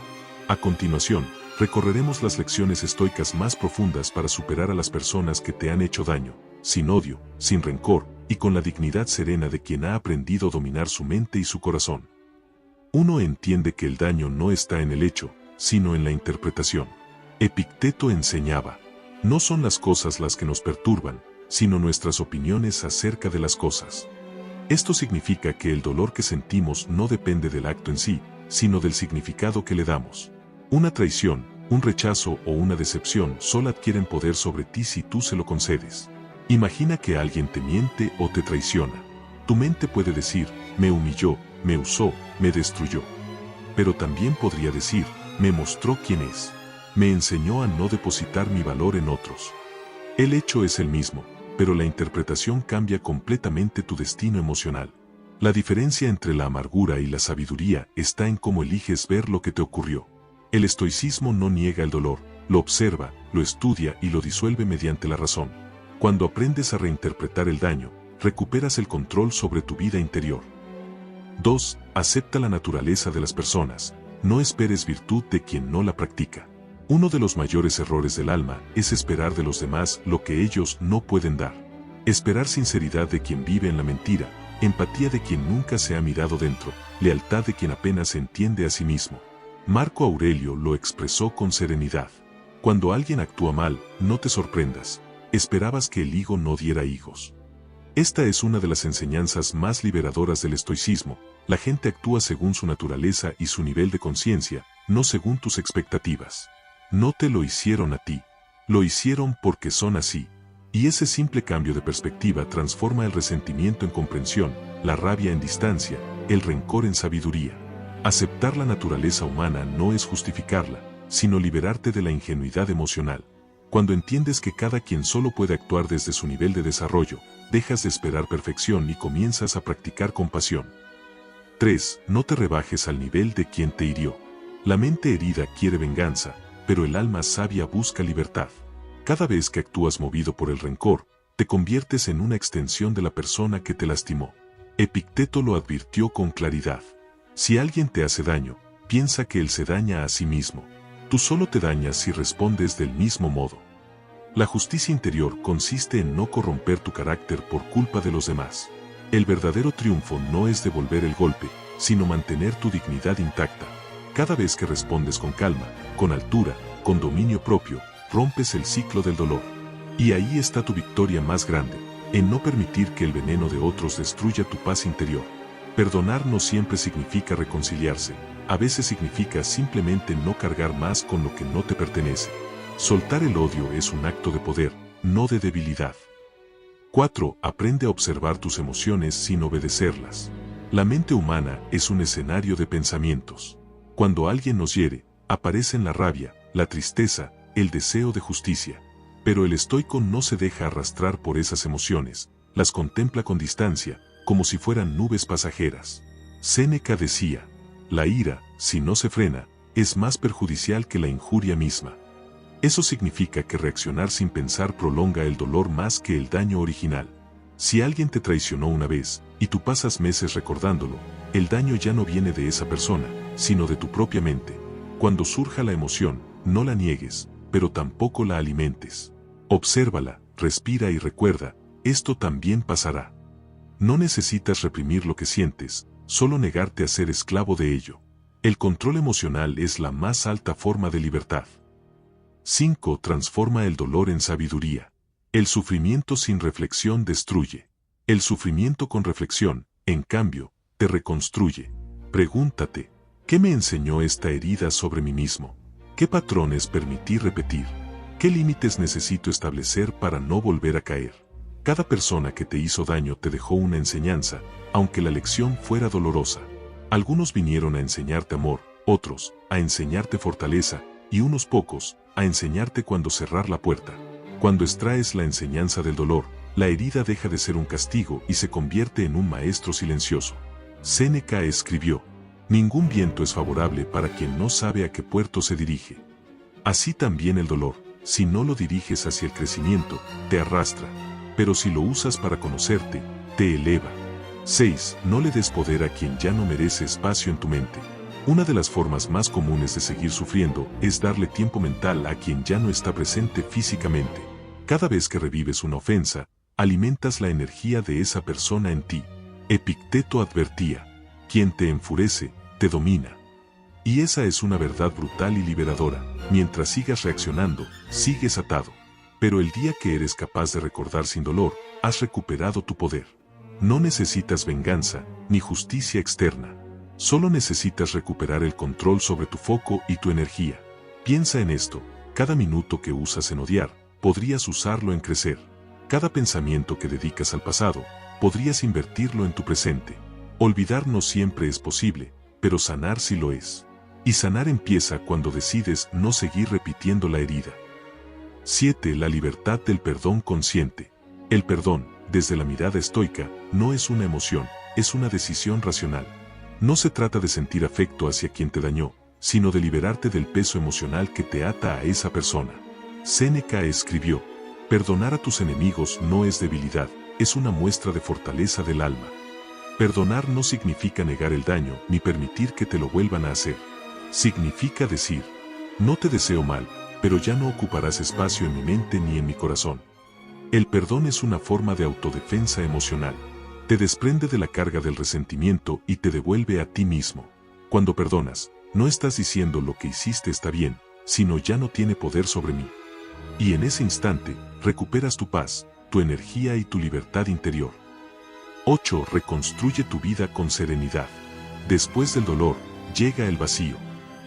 S1: A continuación, recorreremos las lecciones estoicas más profundas para superar a las personas que te han hecho daño, sin odio, sin rencor, y con la dignidad serena de quien ha aprendido a dominar su mente y su corazón. Uno entiende que el daño no está en el hecho, sino en la interpretación. Epicteto enseñaba: no son las cosas las que nos perturban, sino nuestras opiniones acerca de las cosas. Esto significa que el dolor que sentimos no depende del acto en sí, sino del significado que le damos. Una traición, un rechazo o una decepción solo adquieren poder sobre ti si tú se lo concedes. Imagina que alguien te miente o te traiciona. Tu mente puede decir: me humilló, me usó, me destruyó. Pero también podría decir: me mostró quién es. Me enseñó a no depositar mi valor en otros. El hecho es el mismo. pero la interpretación cambia completamente tu destino emocional. La diferencia entre la amargura y la sabiduría está en cómo eliges ver lo que te ocurrió. El estoicismo no niega el dolor, lo observa, lo estudia y lo disuelve mediante la razón. Cuando aprendes a reinterpretar el daño, recuperas el control sobre tu vida interior. 2. Acepta la naturaleza de las personas. No esperes virtud de quien no la practica. Uno de los mayores errores del alma es esperar de los demás lo que ellos no pueden dar. Esperar sinceridad de quien vive en la mentira, empatía de quien nunca se ha mirado dentro, lealtad de quien apenas se entiende a sí mismo. Marco Aurelio lo expresó con serenidad. Cuando alguien actúa mal, no te sorprendas. Esperabas que el higo no diera higos. Esta es una de las enseñanzas más liberadoras del estoicismo. La gente actúa según su naturaleza y su nivel de conciencia, no según tus expectativas. No te lo hicieron a ti. Lo hicieron porque son así. Y ese simple cambio de perspectiva transforma el resentimiento en comprensión, la rabia en distancia, el rencor en sabiduría. Aceptar la naturaleza humana no es justificarla, sino liberarte de la ingenuidad emocional. Cuando entiendes que cada quien solo puede actuar desde su nivel de desarrollo, dejas de esperar perfección y comienzas a practicar compasión. 3. No te rebajes al nivel de quien te hirió. La mente herida quiere venganza, pero el alma sabia busca libertad. Cada vez que actúas movido por el rencor, te conviertes en una extensión de la persona que te lastimó. Epicteto lo advirtió con claridad. Si alguien te hace daño, piensa que él se daña a sí mismo. Tú solo te dañas si respondes del mismo modo. La justicia interior consiste en no corromper tu carácter por culpa de los demás. El verdadero triunfo no es devolver el golpe, sino mantener tu dignidad intacta. Cada vez que respondes con calma, con altura, con dominio propio, rompes el ciclo del dolor. Y ahí está tu victoria más grande, en no permitir que el veneno de otros destruya tu paz interior. Perdonar no siempre significa reconciliarse, a veces significa simplemente no cargar más con lo que no te pertenece. Soltar el odio es un acto de poder, no de debilidad. 4. Aprende a observar tus emociones sin obedecerlas. La mente humana es un escenario de pensamientos. Cuando alguien nos hiere, aparecen la rabia, la tristeza, el deseo de justicia. Pero el estoico no se deja arrastrar por esas emociones, las contempla con distancia, como si fueran nubes pasajeras. Séneca decía, la ira, si no se frena, es más perjudicial que la injuria misma. Eso significa que reaccionar sin pensar prolonga el dolor más que el daño original. Si alguien te traicionó una vez, y tú pasas meses recordándolo, el daño ya no viene de esa persona, sino de tu propia mente. Cuando surja la emoción, no la niegues, pero tampoco la alimentes. Obsérvala, respira y recuerda, esto también pasará. No necesitas reprimir lo que sientes, solo negarte a ser esclavo de ello. El control emocional es la más alta forma de libertad. 5. Transforma el dolor en sabiduría. El sufrimiento sin reflexión destruye. El sufrimiento con reflexión, en cambio, te reconstruye. Pregúntate, ¿qué me enseñó esta herida sobre mí mismo? ¿Qué patrones permití repetir? ¿Qué límites necesito establecer para no volver a caer? Cada persona que te hizo daño te dejó una enseñanza, aunque la lección fuera dolorosa. Algunos vinieron a enseñarte amor, otros, a enseñarte fortaleza, y unos pocos, a enseñarte cuándo cerrar la puerta. Cuando extraes la enseñanza del dolor, la herida deja de ser un castigo y se convierte en un maestro silencioso. Séneca escribió, ningún viento es favorable para quien no sabe a qué puerto se dirige. Así también el dolor, si no lo diriges hacia el crecimiento, te arrastra, pero si lo usas para conocerte, te eleva. 6. No le des poder a quien ya no merece espacio en tu mente. Una de las formas más comunes de seguir sufriendo es darle tiempo mental a quien ya no está presente físicamente. Cada vez que revives una ofensa, alimentas la energía de esa persona en ti. Epicteto advertía, quien te enfurece, te domina. Y esa es una verdad brutal y liberadora. Mientras sigas reaccionando, sigues atado. Pero el día que eres capaz de recordar sin dolor, has recuperado tu poder. No necesitas venganza, ni justicia externa. Solo necesitas recuperar el control sobre tu foco y tu energía. Piensa en esto, cada minuto que usas en odiar, podrías usarlo en crecer. Cada pensamiento que dedicas al pasado, podrías invertirlo en tu presente. Olvidar no siempre es posible, pero sanar sí lo es. Y sanar empieza cuando decides no seguir repitiendo la herida. 7. La libertad del perdón consciente. El perdón, desde la mirada estoica, no es una emoción, es una decisión racional. No se trata de sentir afecto hacia quien te dañó, sino de liberarte del peso emocional que te ata a esa persona. Séneca escribió: perdonar a tus enemigos no es debilidad, es una muestra de fortaleza del alma. Perdonar no significa negar el daño ni permitir que te lo vuelvan a hacer. Significa decir: no te deseo mal, pero ya no ocuparás espacio en mi mente ni en mi corazón. El perdón es una forma de autodefensa emocional. Te desprende de la carga del resentimiento y te devuelve a ti mismo. Cuando perdonas, no estás diciendo lo que hiciste está bien, sino ya no tiene poder sobre mí. Y en ese instante, recuperas tu paz, tu energía y tu libertad interior. 8. Reconstruye tu vida con serenidad. Después del dolor, llega el vacío.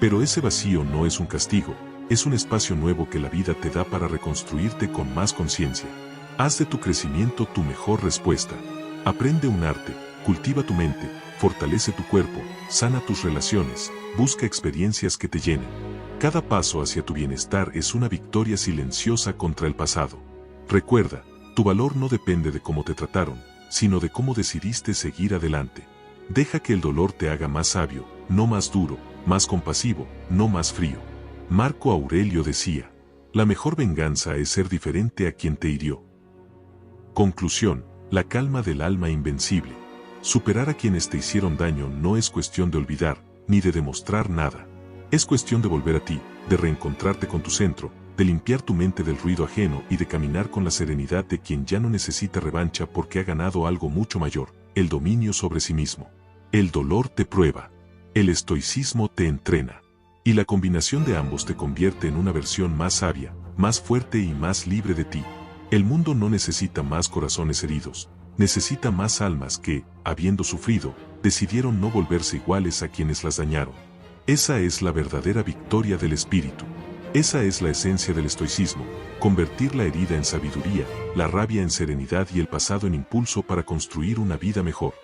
S1: Pero ese vacío no es un castigo, es un espacio nuevo que la vida te da para reconstruirte con más conciencia. Haz de tu crecimiento tu mejor respuesta. Aprende un arte, cultiva tu mente, fortalece tu cuerpo, sana tus relaciones, busca experiencias que te llenen. Cada paso hacia tu bienestar es una victoria silenciosa contra el pasado. Recuerda, tu valor no depende de cómo te trataron, sino de cómo decidiste seguir adelante. Deja que el dolor te haga más sabio, no más duro, más compasivo, no más frío. Marco Aurelio decía: la mejor venganza es ser diferente a quien te hirió. Conclusión: la calma del alma invencible. Superar a quienes te hicieron daño no es cuestión de olvidar, ni de demostrar nada. Es cuestión de volver a ti, de reencontrarte con tu centro, de limpiar tu mente del ruido ajeno y de caminar con la serenidad de quien ya no necesita revancha porque ha ganado algo mucho mayor, el dominio sobre sí mismo. El dolor te prueba. El estoicismo te entrena. Y la combinación de ambos te convierte en una versión más sabia, más fuerte y más libre de ti. El mundo no necesita más corazones heridos, necesita más almas que, habiendo sufrido, decidieron no volverse iguales a quienes las dañaron. Esa es la verdadera victoria del espíritu. Esa es la esencia del estoicismo: convertir la herida en sabiduría, la rabia en serenidad y el pasado en impulso para construir una vida mejor.